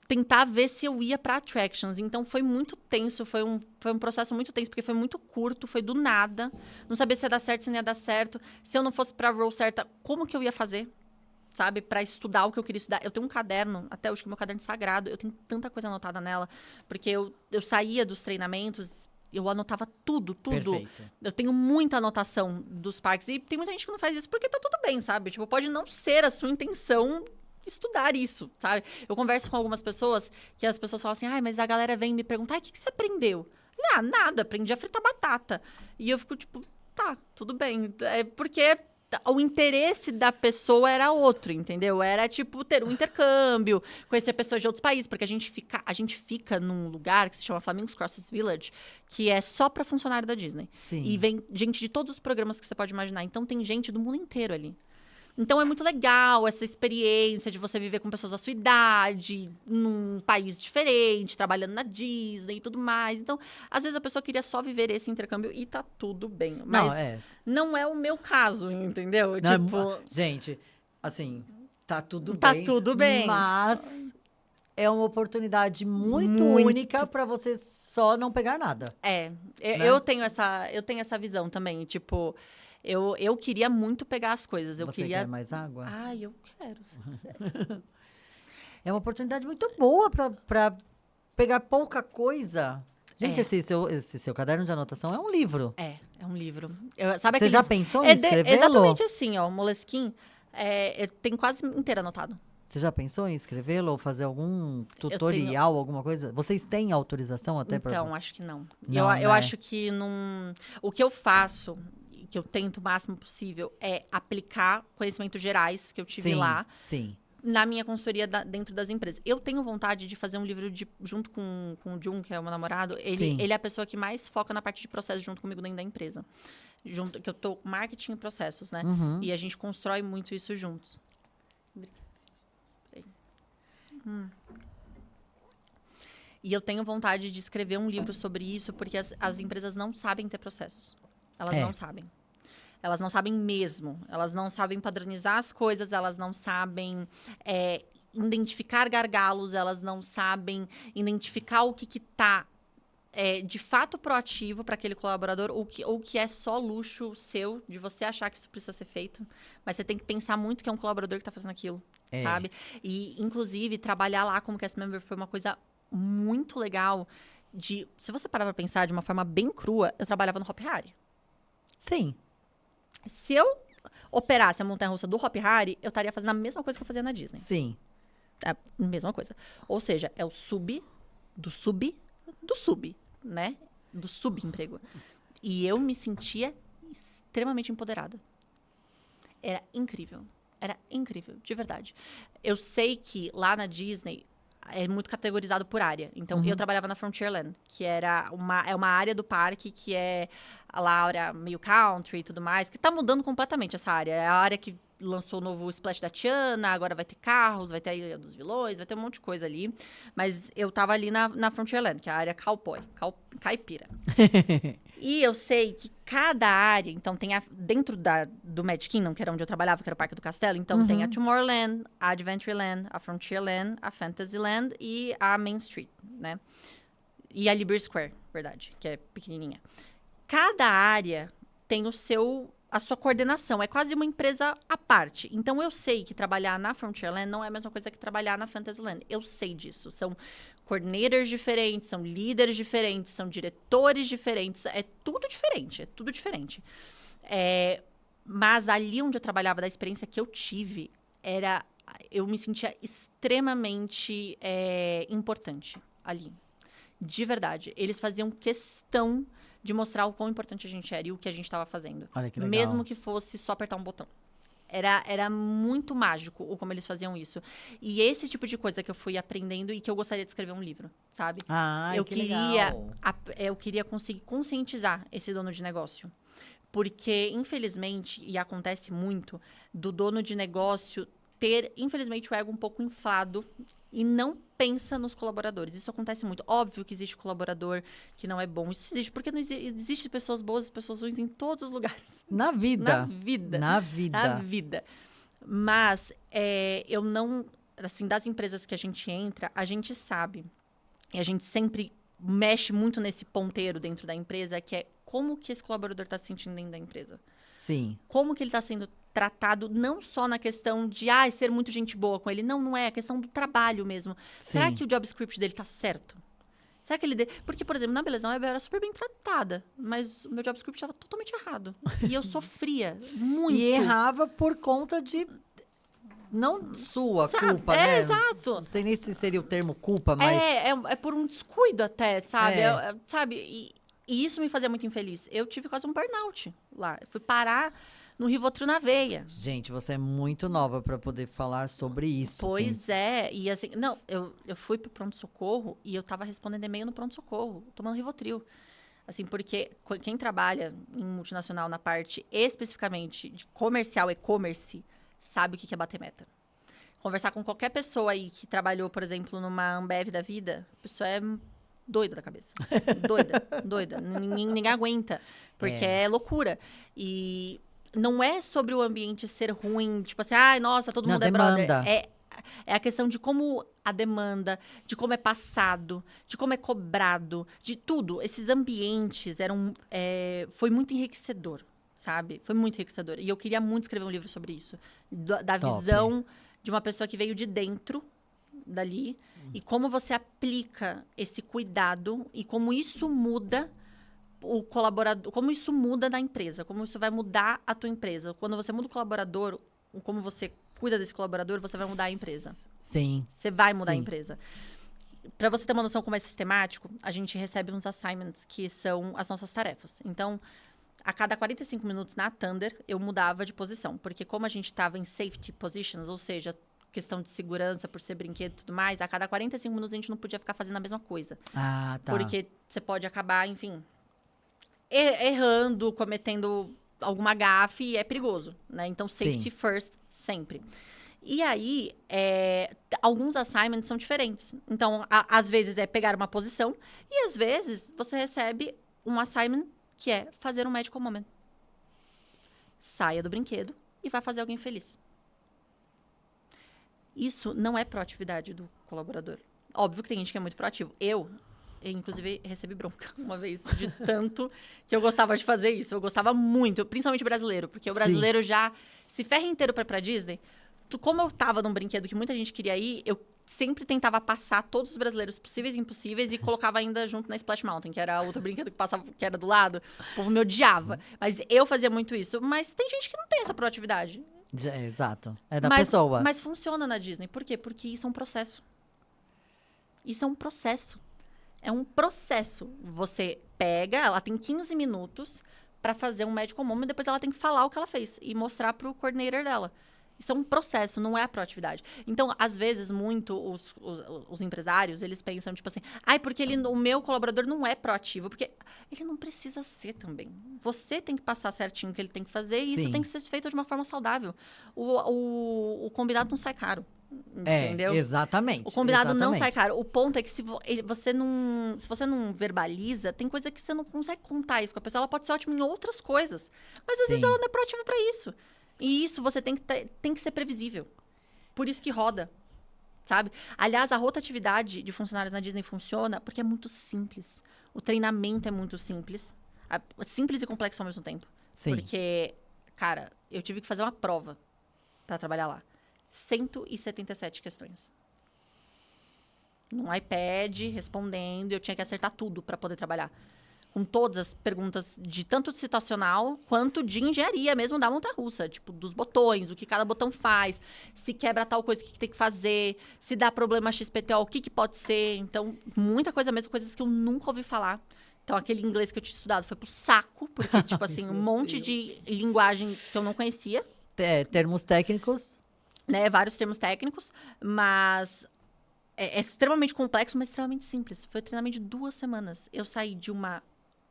tentar ver se eu ia para Attractions. Então, foi muito tenso, foi um processo muito tenso, porque foi muito curto, foi do nada. Não sabia se ia dar certo, se não ia dar certo. Se eu não fosse para a role certa, como que eu ia fazer? Sabe? Para estudar o que eu queria estudar. Eu tenho um caderno, até hoje, que é meu caderno sagrado. Eu tenho tanta coisa anotada nela. Porque eu saía dos treinamentos, eu anotava tudo. Perfeito. Eu tenho muita anotação dos parques. E tem muita gente que não faz isso porque tá tudo bem, sabe? Tipo, pode não ser a sua intenção estudar isso, sabe? Eu converso com algumas pessoas que as pessoas falam assim, mas a galera vem me perguntar, o que você aprendeu? Nada, aprendi a fritar batata. E eu fico tipo, tá, tudo bem. Porque o interesse da pessoa era outro, entendeu? Era, tipo, ter um intercâmbio, conhecer pessoas de outros países, porque a gente fica num lugar que se chama Flamingos Crosses Village, que é só pra funcionário da Disney. Sim. E vem gente de todos os programas que você pode imaginar. Então, tem gente do mundo inteiro ali. Então, é muito legal essa experiência de você viver com pessoas da sua idade, num país diferente, trabalhando na Disney e tudo mais. Então, às vezes a pessoa queria só viver esse intercâmbio e tá tudo bem. Mas não é o meu caso, entendeu? Não, tipo, gente, assim, tá tudo tá bem. tudo bem. Mas é uma oportunidade muito única pra você só não pegar nada. Né? Eu tenho essa visão também, tipo... Eu queria muito pegar as coisas. Você quer mais água? Ai, eu quero. É uma oportunidade muito boa pra pegar pouca coisa. Gente, esse seu caderno de anotação é um livro. É um livro. Sabe Você já pensou em escrevê-lo? Exatamente assim, ó. O Moleskine tem quase inteiro anotado. Você já pensou em escrevê-lo ou fazer algum tutorial, alguma coisa? Vocês têm autorização até para... Então, acho que não. Não, eu acho que não... O que eu faço, que eu tento o máximo possível, é aplicar conhecimentos gerais que eu tive lá. Sim. Na minha consultoria dentro das empresas. Eu tenho vontade de fazer um livro junto com o Jun, que é o meu namorado. Ele é a pessoa que mais foca na parte de processo junto comigo dentro da empresa. Que eu tô marketing e processos, né? Uhum. E a gente constrói muito isso juntos. E eu tenho vontade de escrever um livro sobre isso, porque as empresas não sabem ter processos. Elas não sabem. Elas não sabem mesmo. Elas não sabem padronizar as coisas, elas não sabem identificar gargalos, elas não sabem identificar o que está de fato proativo para aquele colaborador, ou que é só luxo seu, de você achar que isso precisa ser feito. Mas você tem que pensar muito que é um colaborador que está fazendo aquilo, sabe? E, inclusive, trabalhar lá como cast member foi uma coisa muito legal. Se você parar para pensar de uma forma bem crua, eu trabalhava no Hopi Hari. Sim. Se eu operasse a montanha-russa do Hopi Hari, eu estaria fazendo a mesma coisa que eu fazia na Disney. Sim. É a mesma coisa. Ou seja, é o do sub, né? Do subemprego. E eu me sentia extremamente empoderada. Era incrível. Era incrível, de verdade. Eu sei que lá na Disney é muito categorizado por área. Então, eu trabalhava na Frontierland, que era uma área do parque que é lá a área meio country e tudo mais, que tá mudando completamente essa área. É a área que lançou o novo Splash da Tiana, agora vai ter carros, vai ter a Ilha dos Vilões, vai ter um monte de coisa ali. Mas eu tava ali na Frontierland, que é a área cowboy, caipira. E eu sei que cada área, então tem dentro do Magic Kingdom, que era onde eu trabalhava, que era o Parque do Castelo, então tem a Tomorrowland, a Adventureland, a Frontierland, a Fantasyland e a Main Street, né? E a Liberty Square, verdade, que é pequenininha. Cada área tem a sua coordenação, é quase uma empresa à parte. Então, eu sei que trabalhar na Frontierland não é a mesma coisa que trabalhar na Fantasyland. Eu sei disso. São coordinators diferentes, são líderes diferentes, são diretores diferentes. É tudo diferente. Mas ali onde eu trabalhava, da experiência que eu tive, eu me sentia extremamente importante ali. De verdade. Eles faziam questão de mostrar o quão importante a gente era e o que a gente estava fazendo. Olha que legal. Mesmo que fosse só apertar um botão. Era muito mágico como eles faziam isso. E esse tipo de coisa que eu fui aprendendo e que eu gostaria de escrever um livro, sabe? Eu queria conseguir conscientizar esse dono de negócio. Porque, infelizmente, e acontece muito, do dono de negócio ter, infelizmente, o ego um pouco inflado e não pensa nos colaboradores. Isso acontece muito. Óbvio que existe colaborador que não é bom. Isso existe porque não existe pessoas boas e pessoas ruins em todos os lugares. Na vida. Mas eu não... Assim, das empresas que a gente entra, a gente sabe. E a gente sempre mexe muito nesse ponteiro dentro da empresa, que é como que esse colaborador está se sentindo dentro da empresa. Sim. Como que ele está sendo tratado, não só na questão de ser muito gente boa com ele. Não é. A questão do trabalho mesmo. Sim. Será que o job script dele tá certo? Será que ele... Porque, por exemplo, na Beleza Web eu era super bem tratada, mas o meu job script estava totalmente errado. E eu sofria muito. E errava por conta de... Não sua culpa, né? Exato. Não sei nem se seria o termo culpa, mas... É por um descuido até, sabe? Sabe? E isso me fazia muito infeliz. Eu tive quase um burnout lá. Eu fui parar no Rivotril na veia. Gente, você é muito nova para poder falar sobre isso. Pois é, e assim, não, eu fui pro pronto-socorro e eu tava respondendo e-mail no pronto-socorro, tomando Rivotril. Assim, porque quem trabalha em multinacional na parte especificamente de comercial, e-commerce, sabe o que é bater meta. Conversar com qualquer pessoa aí que trabalhou, por exemplo, numa Ambev da vida, a pessoa é doida da cabeça. Doida. Ninguém aguenta, porque é loucura. E não é sobre o ambiente ser ruim, tipo assim, ai, nossa, todo mundo é brother. É a questão de como a demanda, de como é passado, de como é cobrado, de tudo. Esses ambientes foi muito enriquecedor, sabe? Foi muito enriquecedor. E eu queria muito escrever um livro sobre isso. Da visão de uma pessoa que veio de dentro dali. E como você aplica esse cuidado e como isso muda o colaborador, como isso muda na empresa, como isso vai mudar a tua empresa. Quando você muda o colaborador, como você cuida desse colaborador, você vai mudar a empresa. Sim. Você vai mudar a empresa. Para você ter uma noção como é sistemático, a gente recebe uns assignments, que são as nossas tarefas. Então, a cada 45 minutos na Thunder, eu mudava de posição. Porque como a gente estava em safety positions, ou seja, questão de segurança, por ser brinquedo e tudo mais, a cada 45 minutos a gente não podia ficar fazendo a mesma coisa. Ah, tá. Porque você pode acabar, enfim, errando, cometendo alguma gafe e é perigoso, né? Então, safety first, sempre. E aí, alguns assignments são diferentes. Então, às vezes é pegar uma posição e às vezes você recebe um assignment que é fazer um medical moment. Saia do brinquedo e vai fazer alguém feliz. Isso não é proatividade do colaborador. Óbvio que tem gente que é muito proativo. Eu inclusive, recebi bronca uma vez de tanto que eu gostava de fazer isso. Eu gostava muito, principalmente brasileiro, porque o brasileiro já se ferra inteiro pra Disney. Como eu tava num brinquedo que muita gente queria ir, eu sempre tentava passar todos os brasileiros possíveis e impossíveis e colocava ainda junto na Splash Mountain, que era outro brinquedo que passava, que era do lado. O povo me odiava. Mas eu fazia muito isso. Mas tem gente que não tem essa proatividade. Exato. É da pessoa. Mas funciona na Disney. Por quê? Porque isso é um processo. Isso é um processo. É um processo. Você pega, ela tem 15 minutos para fazer um medical moment, depois ela tem que falar o que ela fez e mostrar pro coordinator dela. Isso é um processo, não é a proatividade. Então, às vezes, muito os empresários, eles pensam, tipo assim, porque o meu colaborador não é proativo, porque ele não precisa ser também. Você tem que passar certinho o que ele tem que fazer e isso tem que ser feito de uma forma saudável. O combinado não sai caro. Entendeu? Exatamente. O combinado não sai caro. O ponto é que se você não verbaliza, tem coisa que você não consegue contar isso com a pessoa. Ela pode ser ótima em outras coisas, mas às vezes ela não é proativa para isso. E isso você tem que ser previsível. Por isso que roda, sabe? Aliás, a rotatividade de funcionários na Disney funciona porque é muito simples. O treinamento é muito simples. Simples e complexo ao mesmo tempo. Sim. Porque, cara, eu tive que fazer uma prova para trabalhar lá. 177 questões. Num iPad, respondendo. Eu tinha que acertar tudo para poder trabalhar. Com todas as perguntas de tanto de situacional quanto de engenharia mesmo da montanha-russa. Tipo, dos botões, o que cada botão faz, se quebra tal coisa, o que tem que fazer, se dá problema XPTO, o que pode ser. Então, muita coisa mesmo, coisas que eu nunca ouvi falar. Então, aquele inglês que eu tinha estudado foi pro saco, porque, tipo assim, um monte de linguagem que eu não conhecia. Termos técnicos. Né, vários termos técnicos, mas é extremamente complexo, mas extremamente simples. Foi um treinamento de 2 semanas. Eu saí de uma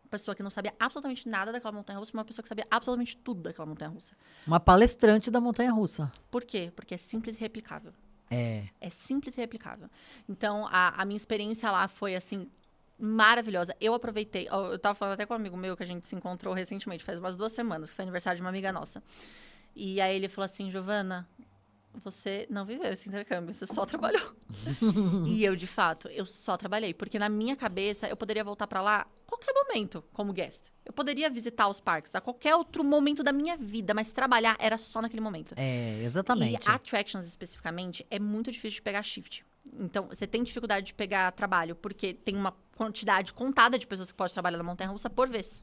pessoa que não sabia absolutamente nada daquela montanha-russa para uma pessoa que sabia absolutamente tudo daquela montanha-russa. Uma palestrante da montanha-russa. Por quê? Porque é simples e replicável. É simples e replicável. Então, a minha experiência lá foi, assim, maravilhosa. Eu aproveitei. Eu tava falando até com um amigo meu que a gente se encontrou recentemente, faz umas 2 semanas, que foi aniversário de uma amiga nossa. E aí ele falou assim, Giovana, você não viveu esse intercâmbio, você só trabalhou. E eu, de fato, eu só trabalhei. Porque na minha cabeça, eu poderia voltar pra lá a qualquer momento, como guest. Eu poderia visitar os parques a qualquer outro momento da minha vida, mas trabalhar era só naquele momento. Exatamente. E Attractions, especificamente, é muito difícil de pegar shift. Então, você tem dificuldade de pegar trabalho, porque tem uma quantidade contada de pessoas que podem trabalhar na montanha-russa por vez.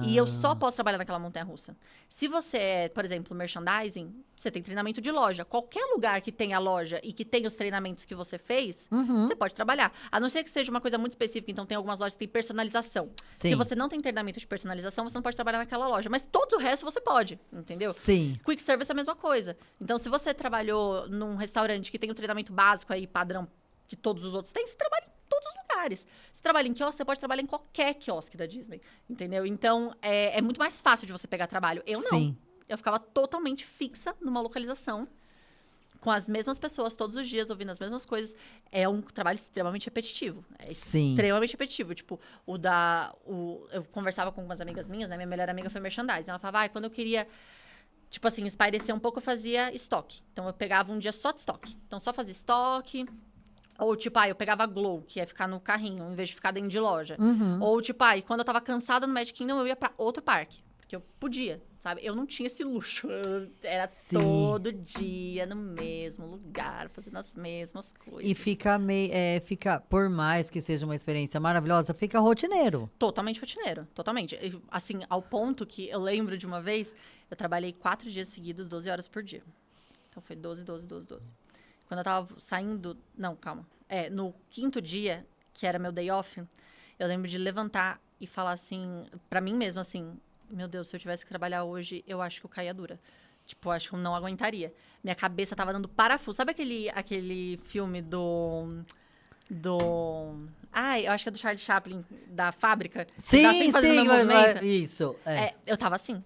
E eu só posso trabalhar naquela montanha-russa. Se você é, por exemplo, merchandising, você tem treinamento de loja. Qualquer lugar que tenha loja e que tenha os treinamentos que você fez, você pode trabalhar. A não ser que seja uma coisa muito específica. Então, tem algumas lojas que têm personalização. Sim. Se você não tem treinamento de personalização, você não pode trabalhar naquela loja. Mas todo o resto você pode, entendeu? Sim. Quick service é a mesma coisa. Então, se você trabalhou num restaurante que tem um treinamento básico aí, padrão, que todos os outros têm, você trabalha em todos os lugares. Você trabalha em quiosque, você pode trabalhar em qualquer quiosque da Disney, entendeu? Então, é muito mais fácil de você pegar trabalho. Eu não. Sim. Eu ficava totalmente fixa numa localização, com as mesmas pessoas todos os dias, ouvindo as mesmas coisas. É um trabalho extremamente repetitivo. É Sim. extremamente repetitivo. Tipo, eu conversava com umas amigas minhas, né? Minha melhor amiga foi merchandising. Ela falava, quando eu queria... Tipo assim, espairecer um pouco, eu fazia estoque. Então, eu pegava um dia só de estoque. Então, só fazia estoque. Ou, tipo, eu pegava Glow, que é ficar no carrinho, em vez de ficar dentro de loja. Ou, tipo, quando eu tava cansada no Magic Kingdom, eu ia pra outro parque. Porque eu podia, sabe? Eu não tinha esse luxo. Eu era todo dia no mesmo lugar, fazendo as mesmas coisas. E fica por mais que seja uma experiência maravilhosa, fica rotineiro. Totalmente rotineiro, totalmente. Assim, ao ponto que eu lembro de uma vez, eu trabalhei 4 dias seguidos, 12 horas por dia. Então, foi 12, 12, 12, 12. Quando eu tava saindo... Não, calma. No 5º dia, que era meu day off, eu lembro de levantar e falar assim, pra mim mesma, assim... Meu Deus, se eu tivesse que trabalhar hoje, eu acho que eu caía dura. Tipo, eu acho que eu não aguentaria. Minha cabeça tava dando parafuso. Sabe aquele filme do... eu acho que é do Charlie Chaplin, da fábrica? Sim, fazendo meu movimento. Isso. Eu tava assim.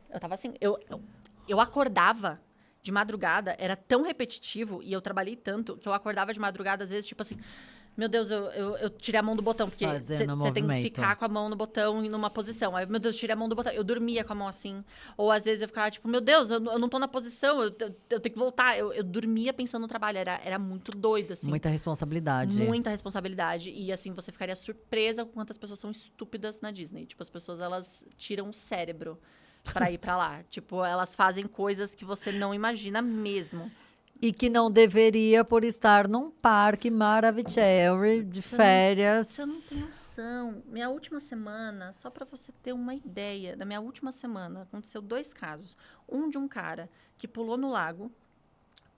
Eu acordava de madrugada, era tão repetitivo, e eu trabalhei tanto, que eu acordava de madrugada, às vezes, tipo assim... Meu Deus, eu tirei a mão do botão, porque você tem que ficar com a mão no botão e numa posição. Aí, meu Deus, tirei a mão do botão. Eu dormia com a mão assim. Ou às vezes eu ficava tipo, meu Deus, eu não tô na posição, eu tenho que voltar. Eu dormia pensando no trabalho, era muito doido, assim. Muita responsabilidade. Muita responsabilidade. E assim, você ficaria surpresa com quantas pessoas são estúpidas na Disney. Tipo, as pessoas, elas tiram o cérebro pra ir pra lá. Tipo, elas fazem coisas que você não imagina mesmo. E que não deveria por estar num parque Maravicherry de férias. Você não tem noção. Minha última semana, só pra você ter uma ideia, da minha última semana, aconteceu 2 casos. Um de um cara que pulou no lago,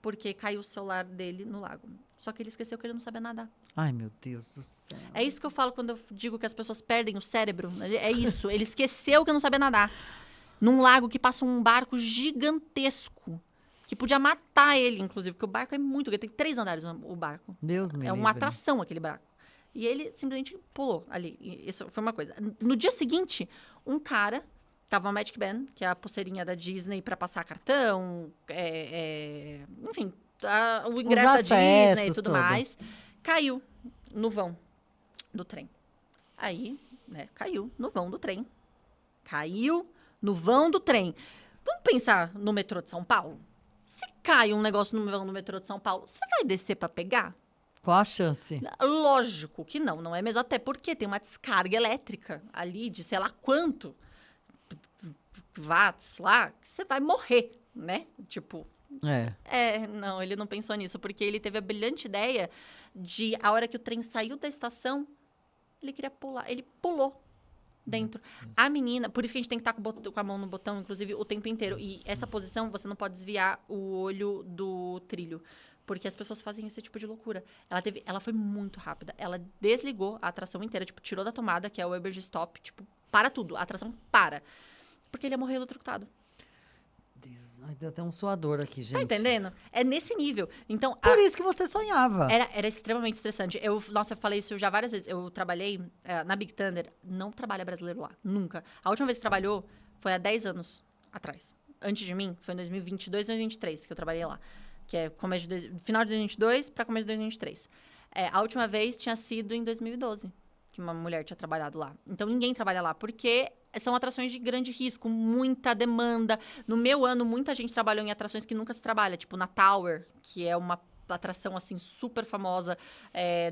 porque caiu o celular dele no lago. Só que ele esqueceu que ele não sabia nadar. Ai, meu Deus do céu. É isso que eu falo quando eu digo que as pessoas perdem o cérebro. É isso. Ele esqueceu que não sabia nadar. Num lago que passa um barco gigantesco. Que podia matar ele, inclusive, porque o barco é muito grande. Tem 3 andares o barco. Deus me É uma atração aquele barco. E ele simplesmente pulou ali. E isso foi uma coisa. No dia seguinte, um cara... Tava uma Magic Band, que é a pulseirinha da Disney para passar cartão. Enfim, o ingresso da Disney e tudo mais. Caiu no vão do trem. Aí, né, caiu no vão do trem. Caiu no vão do trem. Vamos pensar no metrô de São Paulo? Se cai um negócio no metrô de São Paulo, você vai descer para pegar? Qual a chance? Lógico que não é mesmo? Até porque tem uma descarga elétrica ali de sei lá quanto watts lá, que você vai morrer, né? Tipo... não, ele não pensou nisso, porque ele teve a brilhante ideia de, a hora que o trem saiu da estação, ele queria pular. Ele pulou dentro. A menina, por isso que a gente tem que estar com a mão no botão, inclusive, o tempo inteiro. E essa posição, você não pode desviar o olho do trilho. Porque as pessoas fazem esse tipo de loucura. Ela foi muito rápida. Ela desligou a atração inteira, tipo, tirou da tomada, que é o Emergency Stop, tipo, para tudo. A atração para. Porque ele ia morrer eletrocutado. Ai, deu até um suador aqui, gente. Tá entendendo? É nesse nível. Então, por isso que você sonhava. Era extremamente estressante. Eu falei isso já várias vezes. Eu trabalhei na Big Thunder. Não trabalha brasileiro lá. Nunca. A última vez que trabalhou foi há 10 anos atrás. Antes de mim, foi em 2022, 2023 que eu trabalhei lá. Que é final de 2022 para começo de 2023. A última vez tinha sido em 2012. Que uma mulher tinha trabalhado lá. Então, ninguém trabalha lá, porque são atrações de grande risco, muita demanda. No meu ano, muita gente trabalhou em atrações que nunca se trabalha, tipo na Tower, que é uma atração, assim, super famosa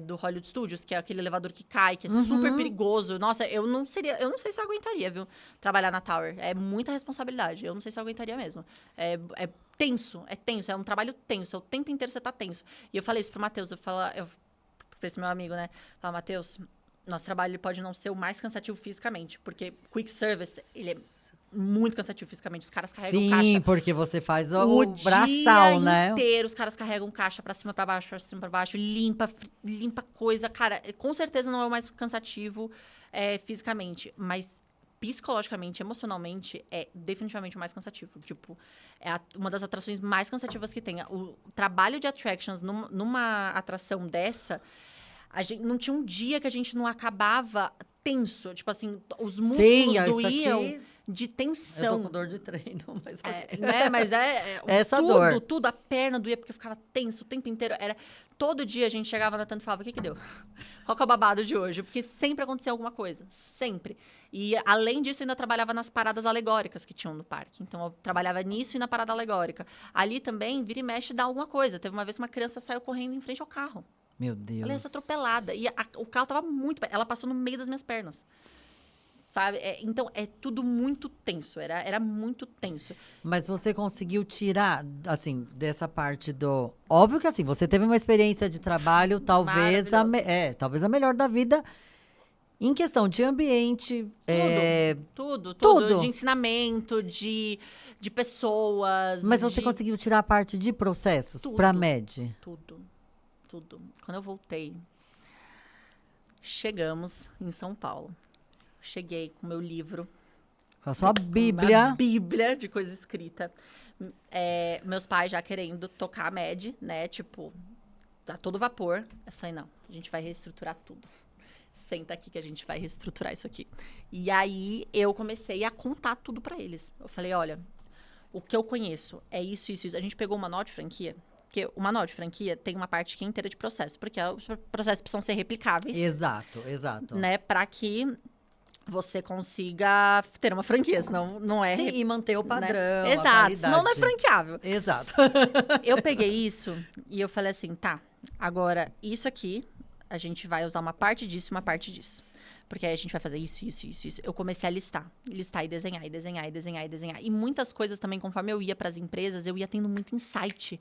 do Hollywood Studios, que é aquele elevador que cai, que é super perigoso. Nossa, eu não sei se eu aguentaria, viu, trabalhar na Tower. É muita responsabilidade, eu não sei se eu aguentaria mesmo. É tenso, é um trabalho tenso, o tempo inteiro você tá tenso. E eu falei isso pro Matheus, pra esse meu amigo, né? Fala, Matheus... nosso trabalho ele pode não ser o mais cansativo fisicamente, porque quick service, ele é muito cansativo fisicamente. Os caras carregam Sim, caixa porque você faz o braçal, dia né? inteiro. Os caras carregam caixa pra cima, pra baixo, limpa coisa. Cara, com certeza não é o mais cansativo fisicamente, mas psicologicamente, emocionalmente, é definitivamente o mais cansativo. Tipo, uma das atrações mais cansativas que tem. O trabalho de attractions numa atração dessa, a gente não tinha um dia que a gente não acabava tenso. Tipo assim, os músculos Sim, isso doíam aqui... de Eu tô tensão. com dor de treino, mas... Né? Mas Essa tudo, dor. tudo. A perna doía porque eu ficava tenso o tempo inteiro. Todo dia a gente chegava na Tanto e falava, o que deu? Qual que é o babado de hoje? Porque sempre acontecia alguma coisa. Sempre. E, além disso, eu ainda trabalhava nas paradas alegóricas que tinham no parque. Então, eu trabalhava nisso e na parada alegórica. Ali também, vira e mexe, dá alguma coisa. Teve uma vez que uma criança saiu correndo em frente ao carro. Meu Deus. Ela ia ser atropelada. E o carro tava muito... Ela passou no meio das minhas pernas. Sabe? Então, é tudo muito tenso. Era muito tenso. Mas você conseguiu tirar, assim, dessa parte do... Óbvio que, assim, você teve uma experiência de trabalho, talvez talvez a melhor da vida, em questão de ambiente, Tudo. tudo. De ensinamento, de pessoas. Mas você conseguiu tirar a parte de processos Tudo. para a MED? Tudo. Quando eu voltei, chegamos em São Paulo. Cheguei com meu livro. Com a sua Com Bíblia. uma Bíblia de coisa escrita. Meus pais já querendo tocar a MED, né? Tipo, tá todo vapor. Eu falei, não, a gente vai reestruturar tudo. Senta aqui que a gente vai reestruturar isso aqui. E aí, eu comecei a contar tudo pra eles. Eu falei, olha, o que eu conheço é isso. A gente pegou uma nota de franquia, porque uma nota de franquia tem uma parte que é inteira de processo, porque os processos precisam ser replicáveis. Exato. Né? Pra que você consiga ter uma franquia, senão não é... Sim, e manter o padrão, né? a Exato, qualidade. senão não é franqueável. Exato. Eu peguei isso e eu falei assim, tá, agora isso aqui, a gente vai usar uma parte disso e uma parte disso. Porque aí a gente vai fazer isso. Eu comecei a listar e desenhar. E muitas coisas também, conforme eu ia para as empresas, eu ia tendo muito insight.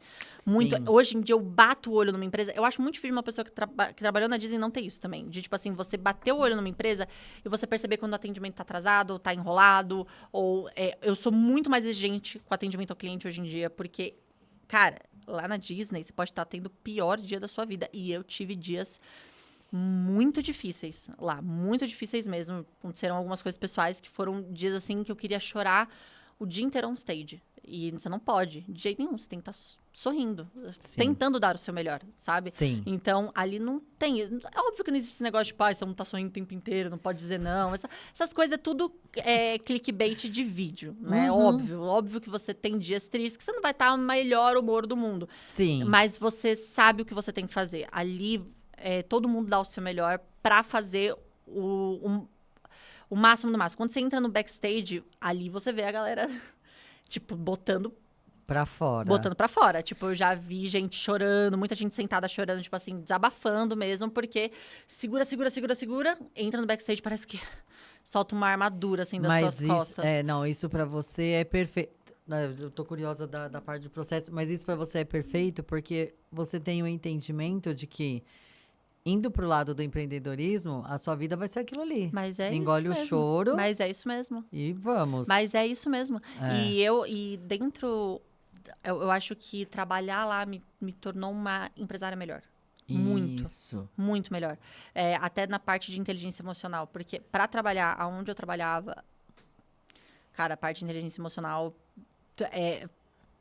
Hoje em dia, eu bato o olho numa empresa. Eu acho muito difícil uma pessoa que trabalhou na Disney não ter isso também. De, tipo assim, você bater o olho numa empresa e você perceber quando o atendimento tá atrasado, ou tá enrolado. Eu sou muito mais exigente com o atendimento ao cliente hoje em dia, porque, cara, lá na Disney, você pode estar tendo o pior dia da sua vida. E eu tive dias muito difíceis lá, muito difíceis mesmo. Aconteceram algumas coisas pessoais que foram dias assim que eu queria chorar o dia inteiro on stage. E você não pode, de jeito nenhum, você tem que estar sorrindo, tentando dar o seu melhor, sabe? Sim. Então, ali não tem... É óbvio que não existe esse negócio de, pai, você não tá sorrindo o tempo inteiro, não pode dizer não. Essas coisas é tudo clickbait de vídeo, né? Óbvio que você tem dias tristes, que você não vai estar no melhor humor do mundo. Sim. Mas você sabe o que você tem que fazer. Ali... todo mundo dá o seu melhor pra fazer o máximo do máximo. Quando você entra no backstage, ali você vê a galera, tipo, botando pra fora. Botando pra fora. Tipo, eu já vi gente chorando, muita gente sentada chorando, tipo assim, desabafando mesmo, porque segura, entra no backstage, parece que solta uma armadura, assim, das suas costas. Isso pra você é perfeito. Eu tô curiosa da parte do processo, mas isso pra você é perfeito porque você tem o entendimento de que indo pro lado do empreendedorismo, a sua vida vai ser aquilo ali. Mas é Engole isso o mesmo. choro. Mas é isso mesmo. E vamos. Mas é isso mesmo. E dentro... Eu acho que trabalhar lá me tornou uma empresária melhor. Muito. Isso. Muito melhor. Até na parte de inteligência emocional. Porque para trabalhar aonde eu trabalhava, cara, a parte de inteligência emocional...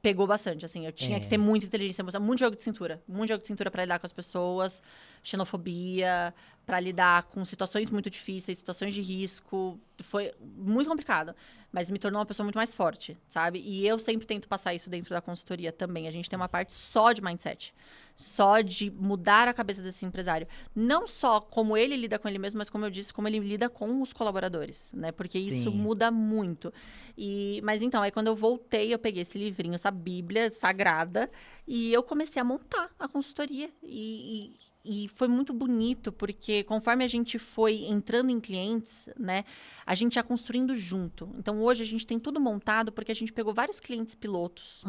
pegou bastante, assim. Eu tinha que ter muita inteligência emocional, muito jogo de cintura. Muito jogo de cintura para lidar com as pessoas, xenofobia, para lidar com situações muito difíceis, situações de risco. Foi muito complicado, mas me tornou uma pessoa muito mais forte, sabe? E eu sempre tento passar isso dentro da consultoria também. A gente tem uma parte só de mindset, só de mudar a cabeça desse empresário. Não só como ele lida com ele mesmo, mas como eu disse, como ele lida com os colaboradores, né? Porque isso muda muito. Mas então, aí quando eu voltei, eu peguei esse livrinho, essa Bíblia sagrada, e eu comecei a montar a consultoria. E foi muito bonito, porque conforme a gente foi entrando em clientes, né, a gente ia construindo junto. Então, hoje a gente tem tudo montado, porque a gente pegou vários clientes pilotos.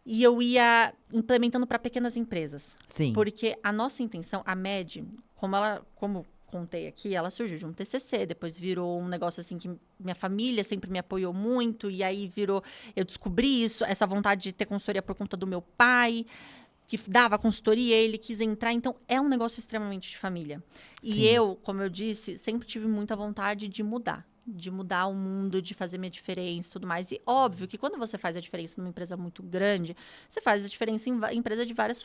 E eu ia implementando para pequenas empresas. Sim. Porque a nossa intenção, a MED, como contei aqui, ela surgiu de um TCC, depois virou um negócio assim que minha família sempre me apoiou muito, e aí virou, eu descobri isso, essa vontade de ter consultoria por conta do meu pai, que dava consultoria, ele quis entrar, então é um negócio extremamente de família. Sim. E eu, como eu disse, sempre tive muita vontade de mudar o mundo, de fazer minha diferença e tudo mais. E óbvio que quando você faz a diferença numa empresa muito grande, você faz a diferença em empresa de vários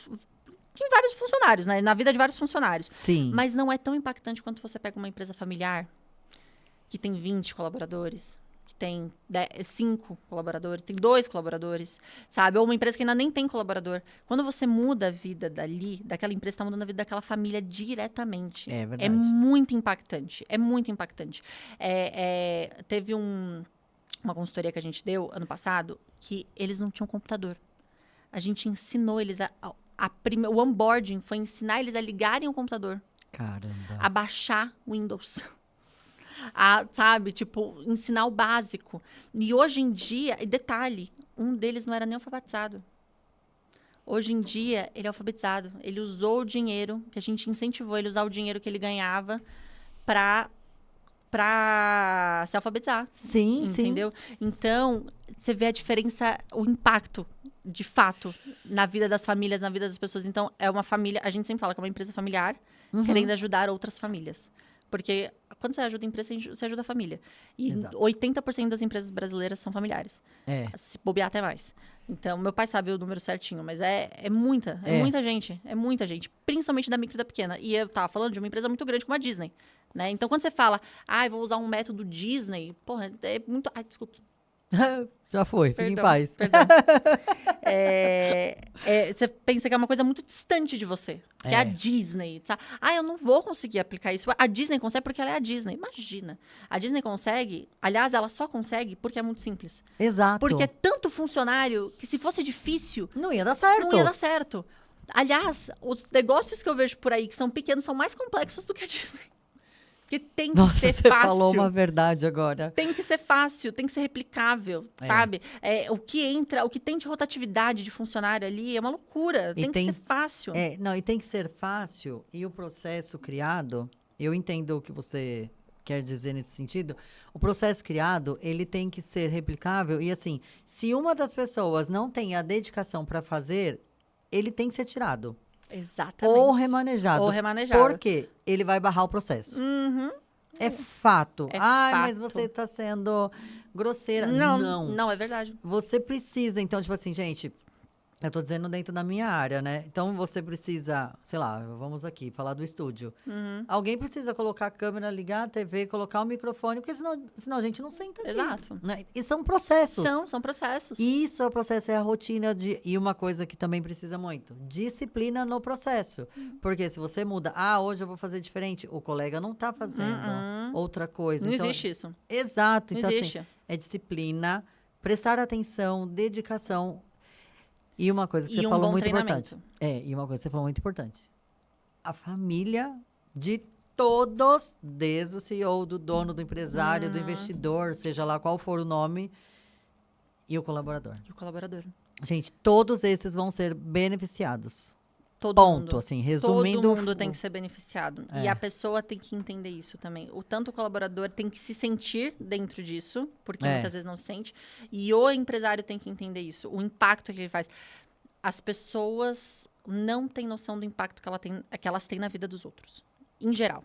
funcionários, né? Na vida de vários funcionários. Sim. Mas não é tão impactante quanto você pega uma empresa familiar que tem 20 colaboradores, que tem 5 colaboradores, tem 2 colaboradores, sabe? Ou uma empresa que ainda nem tem colaborador. Quando você muda a vida daquela empresa, está mudando a vida daquela família diretamente. É verdade. É muito impactante. É muito impactante. Teve uma consultoria que a gente deu ano passado que eles não tinham computador. A gente ensinou eles o onboarding foi ensinar eles a ligarem o computador, Caramba. a baixar Windows. Sabe, tipo, ensinar o básico. E hoje em dia, e detalhe, um deles não era nem alfabetizado. Hoje em dia, ele é alfabetizado. Ele usou o dinheiro, que a gente incentivou ele a usar o dinheiro que ele ganhava pra se alfabetizar. Sim, entendeu? Então, você vê a diferença, o impacto, de fato, na vida das famílias, na vida das pessoas. Então, é uma família, a gente sempre fala que é uma empresa familiar, querendo ajudar outras famílias. Porque quando você ajuda a empresa, você ajuda a família. E Exato. 80% das empresas brasileiras são familiares. Se bobear até mais. Então, meu pai sabe o número certinho, mas é muita gente. É muita gente. Principalmente da micro e da pequena. E eu tava falando de uma empresa muito grande como a Disney. Né? Então, quando você fala, vou usar um método Disney, porra, é muito... Ai, desculpa. Já foi, fica em Perdão, paz. Perdão. Você pensa que é uma coisa muito distante de você. Que é a Disney. Sabe? Eu não vou conseguir aplicar isso. A Disney consegue porque ela é a Disney. Imagina. A Disney consegue... Aliás, ela só consegue porque é muito simples. Exato. Porque é tanto funcionário que se fosse difícil... Não ia dar certo. Não ia dar certo. Aliás, os negócios que eu vejo por aí que são pequenos são mais complexos do que a Disney. Porque tem que Nossa, ser você fácil. falou uma verdade agora. Tem que ser fácil, tem que ser replicável, sabe? O que tem de rotatividade de funcionário ali é uma loucura. Tem que ser fácil. E tem que ser fácil. E o processo criado, eu entendo o que você quer dizer nesse sentido. O processo criado, ele tem que ser replicável. E assim, se uma das pessoas não tem a dedicação para fazer, ele tem que ser tirado. Exatamente. Ou remanejado. Por quê? Ele vai barrar o processo. É fato. Fato. Mas você está sendo grosseira. Não, é verdade. Você precisa, então, tipo assim, gente, eu tô dizendo dentro da minha área, né? Então, você precisa, sei lá, vamos aqui, falar do estúdio. Alguém precisa colocar a câmera, ligar a TV, colocar o microfone, porque senão a gente não senta aqui. Exato. Né? E são processos. São processos. Isso é o processo, é a rotina e uma coisa que também precisa muito, disciplina no processo. Porque se você muda, hoje eu vou fazer diferente, o colega não tá fazendo outra coisa. Não então, existe isso. Exato. Não Então, existe. assim, é disciplina, prestar atenção, dedicação. E uma coisa que você falou muito importante. E uma coisa que você falou muito importante. A família de todos, desde o CEO, do dono, do empresário, do investidor, seja lá qual for o nome, e o colaborador. Gente, todos esses vão ser beneficiados. Todo mundo. Ponto, assim, resumindo. Todo mundo tem que ser beneficiado. E a pessoa tem que entender isso também. Tanto o colaborador tem que se sentir dentro disso, porque muitas vezes não se sente. E o empresário tem que entender isso, o impacto que ele faz. As pessoas não têm noção do impacto que elas têm na vida dos outros. Em geral.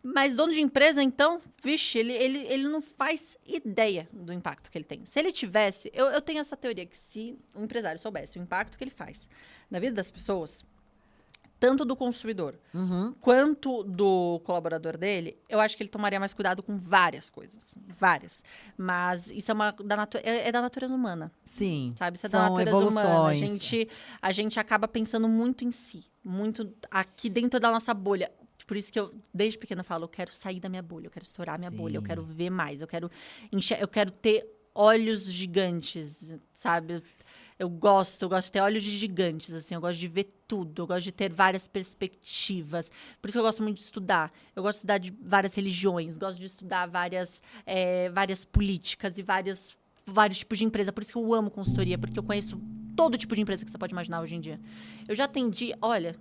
Mas dono de empresa, então, vixe, ele não faz ideia do impacto que ele tem. Se ele tivesse... Eu tenho essa teoria que se o empresário soubesse o impacto que ele faz na vida das pessoas, tanto do consumidor quanto do colaborador dele, eu acho que ele tomaria mais cuidado com várias coisas. Várias. Mas isso é da natureza humana. Sim. Sabe? Isso é São da natureza humana. evoluções. A gente acaba pensando muito em si. Muito aqui dentro da nossa bolha. Por isso que eu, desde pequena, falo, eu quero sair da minha bolha, eu quero estourar minha bolha, eu quero ver mais, eu quero ter olhos gigantes, sabe? Eu gosto de ter olhos de gigantes, assim, eu gosto de ver tudo, eu gosto de ter várias perspectivas. Por isso que eu gosto muito de estudar. Eu gosto de estudar de várias religiões, gosto de estudar várias políticas e vários tipos de empresa. Por isso que eu amo consultoria, porque eu conheço todo tipo de empresa que você pode imaginar hoje em dia. Eu já atendi, olha,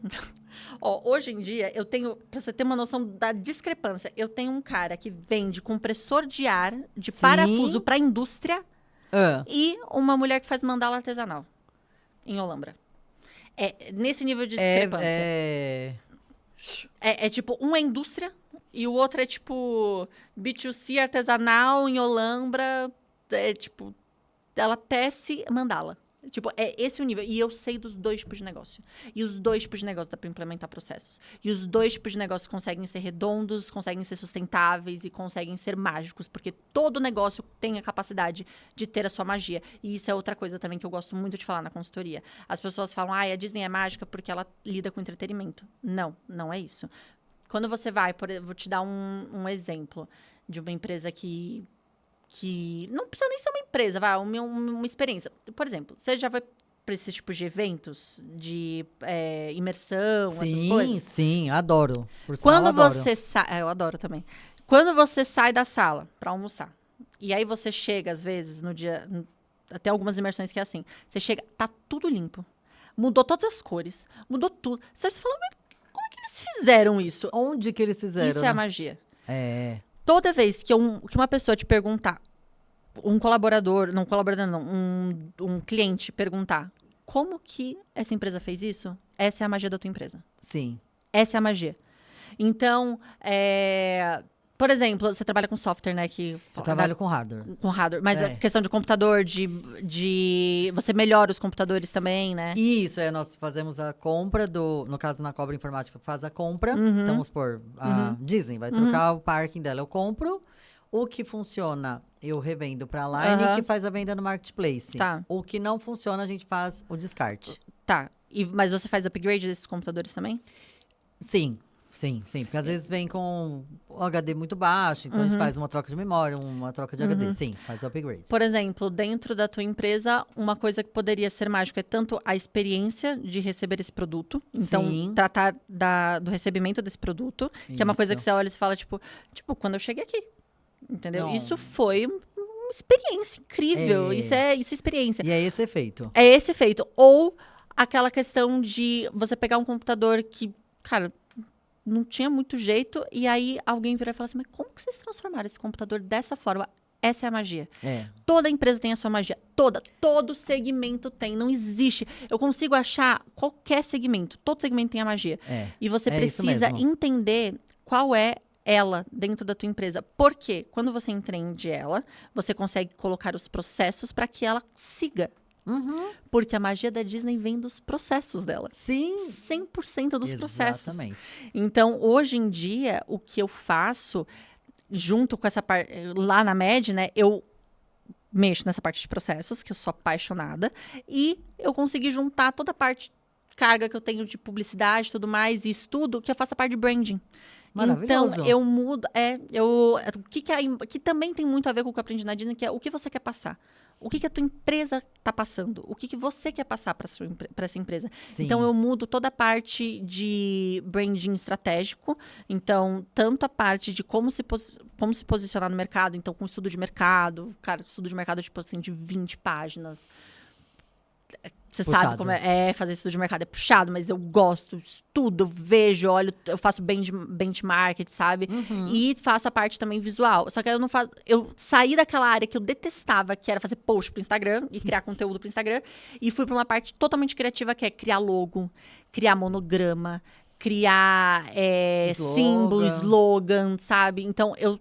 hoje em dia eu tenho, pra você ter uma noção da discrepância, eu tenho um cara que vende compressor de ar, de Sim. parafuso pra indústria Ah, e uma mulher que faz mandala artesanal em Olambra. É nesse nível de discrepância. É tipo, um é indústria e o outro é tipo B2C artesanal em Olambra. É tipo, ela tece mandala. Tipo, é esse o nível. E eu sei dos dois tipos de negócio. E os dois tipos de negócio dá pra implementar processos. E os dois tipos de negócio conseguem ser redondos, conseguem ser sustentáveis e conseguem ser mágicos. Porque todo negócio tem a capacidade de ter a sua magia. E isso é outra coisa também que eu gosto muito de falar na consultoria. As pessoas falam, a Disney é mágica porque ela lida com entretenimento. Não, não é isso. Quando você vai, vou te dar um exemplo de uma empresa que não precisa nem ser uma empresa, vai, uma experiência. Por exemplo, você já vai para esses tipos de eventos, de imersão, essas coisas? Sim, adoro. Por sinal, Quando adoro. você sai... eu adoro também. Quando você sai da sala para almoçar, e aí você chega, às vezes, no dia... Até algumas imersões que é assim. Você chega, tá tudo limpo. Mudou todas as cores, mudou tudo. Você fala, mas como é que eles fizeram isso? Onde que eles fizeram? Isso é a magia. É. Toda vez que uma pessoa te perguntar, um cliente perguntar como que essa empresa fez isso, essa é a magia da tua empresa. Sim. Essa é a magia. Então, por exemplo, você trabalha com software, né? Eu trabalho com hardware. Com hardware, mas a questão de computador, você melhora os computadores também, né? Isso, nós fazemos a compra no caso, na Cobra Informática faz a compra. Então, vamos supor, a Disney vai trocar o parking dela, eu compro. O que funciona, eu revendo pra Line, que faz a venda no Marketplace. Tá. O que não funciona, a gente faz o descarte. Tá. Mas você faz upgrade desses computadores também? Sim. Porque às vezes vem com o HD muito baixo, então a gente faz uma troca de memória, uma troca de HD. Sim, faz o upgrade. Por exemplo, dentro da tua empresa, uma coisa que poderia ser mágica é tanto a experiência de receber esse produto. Então, Sim. tratar do recebimento desse produto, que é uma coisa que você olha e fala, tipo, quando eu cheguei aqui. Entendeu? Não. Isso foi uma experiência incrível. Isso é experiência. E é esse efeito. É esse efeito. Ou aquela questão de você pegar um computador que, cara, não tinha muito jeito, e aí alguém virar e falar assim, mas como que vocês transformaram esse computador dessa forma? Essa é a magia. Toda empresa tem a sua magia. Todo segmento tem. Não existe. Eu consigo achar qualquer segmento. Todo segmento tem a magia. E você precisa entender qual é ela dentro da tua empresa. Por quê? Quando você entende ela, você consegue colocar os processos para que ela siga. Porque a magia da Disney vem dos processos dela. Sim. 100% dos processos. Exatamente. Então, hoje em dia, o que eu faço, junto com essa parte, lá na MED, né, eu mexo nessa parte de processos, que eu sou apaixonada, e eu consegui juntar toda a parte, carga que eu tenho de publicidade e tudo mais, e estudo, que eu faço a parte de branding. Maravilhoso. Então, eu mudo, que também tem muito a ver com o que eu aprendi na Disney, que é o que você quer passar. O que a tua empresa está passando? O que você quer passar para essa empresa? Sim. Então, eu mudo toda a parte de branding estratégico. Então, tanto a parte de como se posicionar no mercado. Então, com estudo de mercado. Cara, estudo de mercado, tipo assim, de 20 páginas. Você sabe como fazer estudo de mercado. É puxado, mas eu gosto, estudo, vejo, olho, eu faço benchmark, sabe? E faço a parte também visual. Só que eu não faço... Eu saí daquela área que eu detestava, que era fazer post pro Instagram e criar conteúdo pro Instagram. E fui pra uma parte totalmente criativa, que é criar logo, criar monograma, criar símbolo, slogan, sabe? Então, eu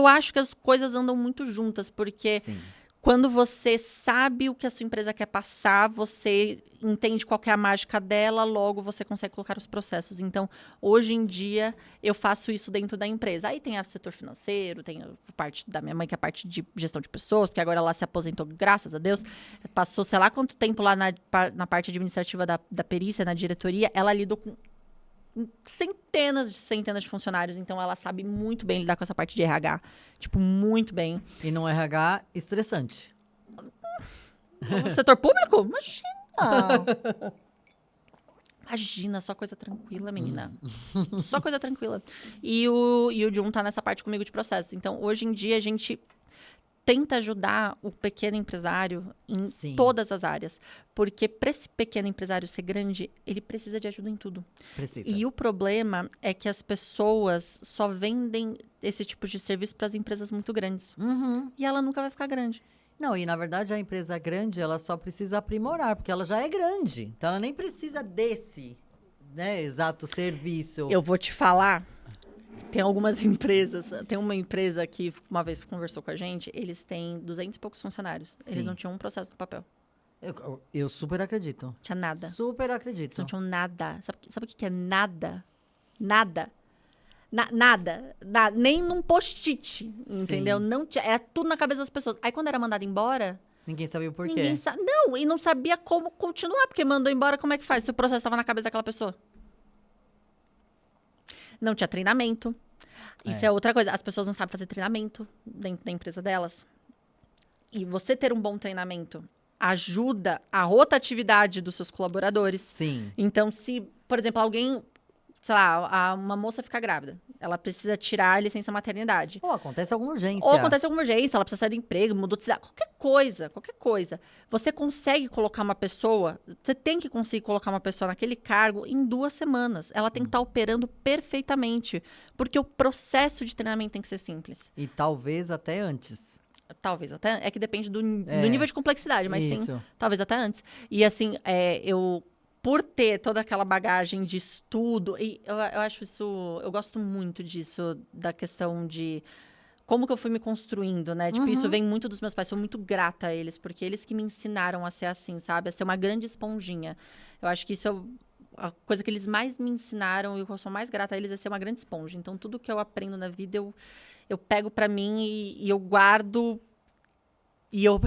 acho que as coisas andam muito juntas, porque... Sim. Quando você sabe o que a sua empresa quer passar, você entende qual que é a mágica dela, logo você consegue colocar os processos. Então, hoje em dia, eu faço isso dentro da empresa. Aí tem o setor financeiro, tem a parte da minha mãe, que é a parte de gestão de pessoas, porque agora ela se aposentou, graças a Deus. Passou, sei lá quanto tempo lá na parte administrativa da perícia, na diretoria, ela lidou com centenas de funcionários, então ela sabe muito bem lidar com essa parte de RH, tipo, muito bem. E no RH, estressante. No setor público? Imagina, só coisa tranquila, menina. Só coisa tranquila. E o Jun tá nessa parte comigo de processos. Então, hoje em dia, a gente tenta ajudar o pequeno empresário em Sim. todas as áreas. Porque para esse pequeno empresário ser grande, ele precisa de ajuda em tudo. Precisa. E o problema é que as pessoas só vendem esse tipo de serviço para as empresas muito grandes. Uhum. E ela nunca vai ficar grande. Não, e na verdade a empresa grande, ela só precisa aprimorar, porque ela já é grande. Então ela nem precisa desse, né, exato serviço. Eu vou te falar, tem algumas empresas, tem uma empresa que uma vez conversou com a gente, eles têm 200 e poucos funcionários. Sim. Eles não tinham um processo no papel. Eu super acredito. Tinha nada. Super acredito. Eles não tinham nada. Sabe o que é nada? Nada. Nada. Nem num post-it, entendeu? Sim. Não tinha, era tudo na cabeça das pessoas. Aí quando era mandado embora, Ninguém sabia o porquê. ninguém sabe. Não, e não sabia como continuar, porque mandou embora, como é que faz? Se o processo estava na cabeça daquela pessoa. Não tinha treinamento. Isso é outra coisa. As pessoas não sabem fazer treinamento dentro da empresa delas. E você ter um bom treinamento ajuda a rotatividade dos seus colaboradores. Sim. Então, se, por exemplo, alguém, sei lá, uma moça fica grávida, ela precisa tirar a licença maternidade. Ou acontece alguma urgência. Ou acontece alguma urgência, ela precisa sair do emprego, mudou de cidade, qualquer coisa. Você consegue colocar uma pessoa, você tem que conseguir colocar uma pessoa naquele cargo em 2 semanas. Ela tem que estar operando perfeitamente, porque o processo de treinamento tem que ser simples. E talvez até antes. Talvez até, é que depende do nível de complexidade, mas sim, Isso. talvez até antes. E assim, por ter toda aquela bagagem de estudo, e eu acho isso, eu gosto muito disso, da questão de como que eu fui me construindo, né? Tipo, isso vem muito dos meus pais, sou muito grata a eles, porque eles que me ensinaram a ser assim, sabe? A ser uma grande esponjinha. Eu acho que isso é a coisa que eles mais me ensinaram e eu sou mais grata a eles é ser uma grande esponja. Então, tudo que eu aprendo na vida, eu pego pra mim e eu guardo e eu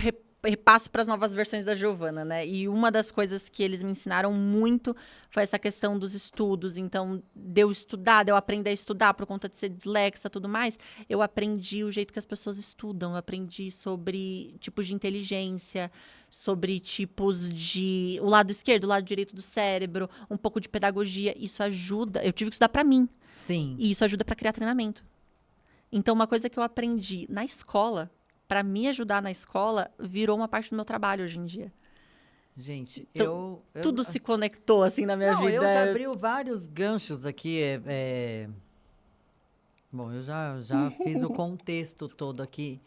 repasso para as novas versões da Giovana, né? E uma das coisas que eles me ensinaram muito foi essa questão dos estudos. Então, de eu aprender a estudar por conta de ser dislexa e tudo mais, eu aprendi o jeito que as pessoas estudam, eu aprendi sobre tipos de inteligência, sobre tipos de o lado esquerdo, o lado direito do cérebro, um pouco de pedagogia. Isso ajuda. Eu tive que estudar para mim. Sim. E isso ajuda para criar treinamento. Então, uma coisa que eu aprendi na escola, para me ajudar na escola, virou uma parte do meu trabalho hoje em dia. Gente, Então, eu tudo se conectou, assim, na minha Não, vida. eu já abri vários ganchos aqui. Bom, eu já fiz o contexto todo aqui.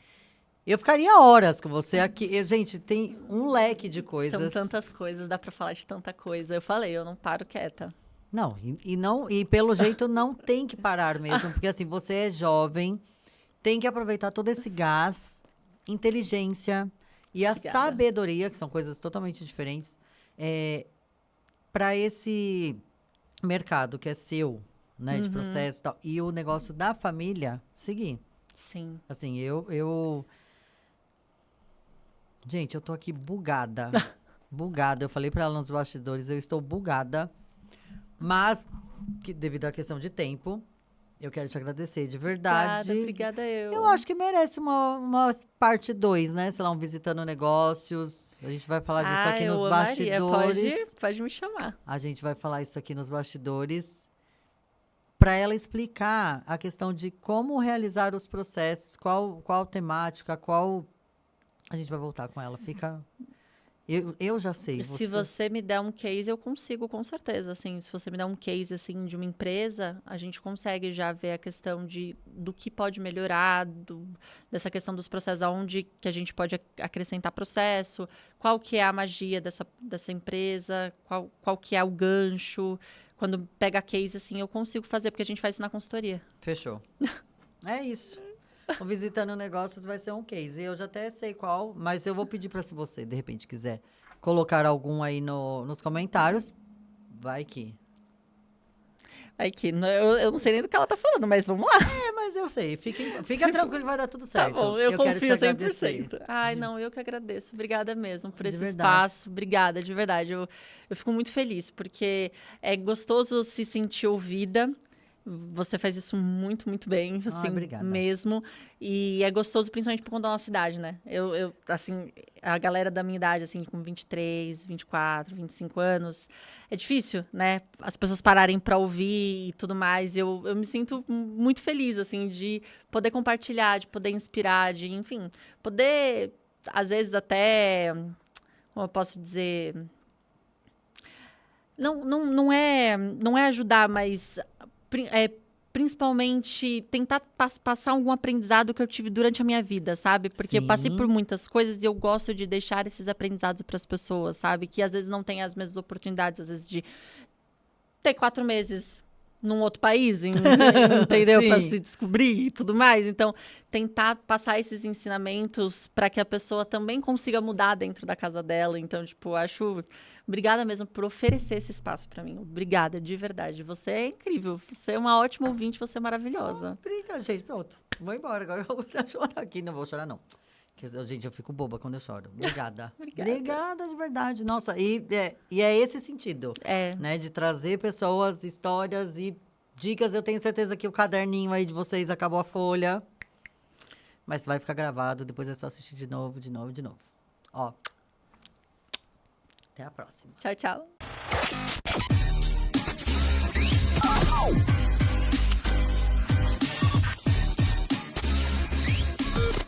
Eu ficaria horas com você aqui. Gente, tem um leque de coisas. São tantas coisas, dá para falar de tanta coisa. Eu falei, eu não paro quieta. Não, e pelo jeito não tem que parar mesmo, porque assim, você é jovem, tem que aproveitar todo esse gás, inteligência e a Obrigada. sabedoria, que são coisas totalmente diferentes, para esse mercado que é seu, né, de processo e tal, e o negócio da família seguir. Sim. Assim, Gente, eu tô aqui bugada. Bugada. Eu falei pra ela nos bastidores, eu estou bugada. Mas, devido à questão de tempo, eu quero te agradecer de verdade. Obrigada eu. Eu acho que merece uma parte 2, né? Sei lá, um visitando negócios. A gente vai falar disso aqui nos bastidores. Pode me chamar. A gente vai falar isso aqui nos bastidores. Para ela explicar a questão de como realizar os processos, qual temática, qual... A gente vai voltar com ela. Fica... Eu já sei. Se você me der um case, eu consigo, com certeza. Assim, se você me der um case assim, de uma empresa, a gente consegue já ver a questão do que pode melhorar, dessa questão dos processos, aonde que a gente pode acrescentar processo, qual que é a magia dessa empresa, qual que é o gancho. Quando pega case, assim, eu consigo fazer, porque a gente faz isso na consultoria. Fechou. É isso. O Visitando Negócios vai ser um case. Eu já até sei qual, mas eu vou pedir para, se você, de repente, quiser colocar algum aí nos comentários, vai que... Aí que eu não sei nem do que ela tá falando, mas vamos lá. Mas eu sei. Fica tranquilo que vai dar tudo certo. Tá bom, eu quero te confio agradecer. 100%. Ai, não, eu que agradeço. Obrigada mesmo por esse verdade. espaço. Obrigada, de verdade. Eu fico muito feliz, porque é gostoso se sentir ouvida Você faz isso muito, muito bem, assim, obrigada. mesmo. E é gostoso, principalmente por conta da nossa idade, né? Assim, a galera da minha idade, assim, com 23, 24, 25 anos, é difícil, né? As pessoas pararem pra ouvir e tudo mais. Eu me sinto muito feliz, assim, de poder compartilhar, de poder inspirar, de, enfim, poder, às vezes, até, como eu posso dizer... não é ajudar, mas principalmente tentar passar algum aprendizado que eu tive durante a minha vida, sabe? Porque eu passei por muitas coisas e eu gosto de deixar esses aprendizados para as pessoas, sabe? Que às vezes não têm as mesmas oportunidades, às vezes de ter 4 meses num outro país, entendeu? Para se descobrir e tudo mais. Então, tentar passar esses ensinamentos para que a pessoa também consiga mudar dentro da casa dela. Então, tipo, acho... Obrigada mesmo por oferecer esse espaço para mim. Obrigada, de verdade. Você é incrível. Você é uma ótima ouvinte, você é maravilhosa. Obrigada, gente. Pronto. Vou embora. Agora eu vou chorar aqui. Não vou chorar, não. Gente, eu fico boba quando eu choro. Obrigada. Obrigada, de verdade. Nossa, e é esse sentido. Né? De trazer pessoas, histórias e dicas. Eu tenho certeza que o caderninho aí de vocês acabou a folha. Mas vai ficar gravado. Depois é só assistir de novo, de novo, de novo. Ó. Até a próxima. Tchau, tchau.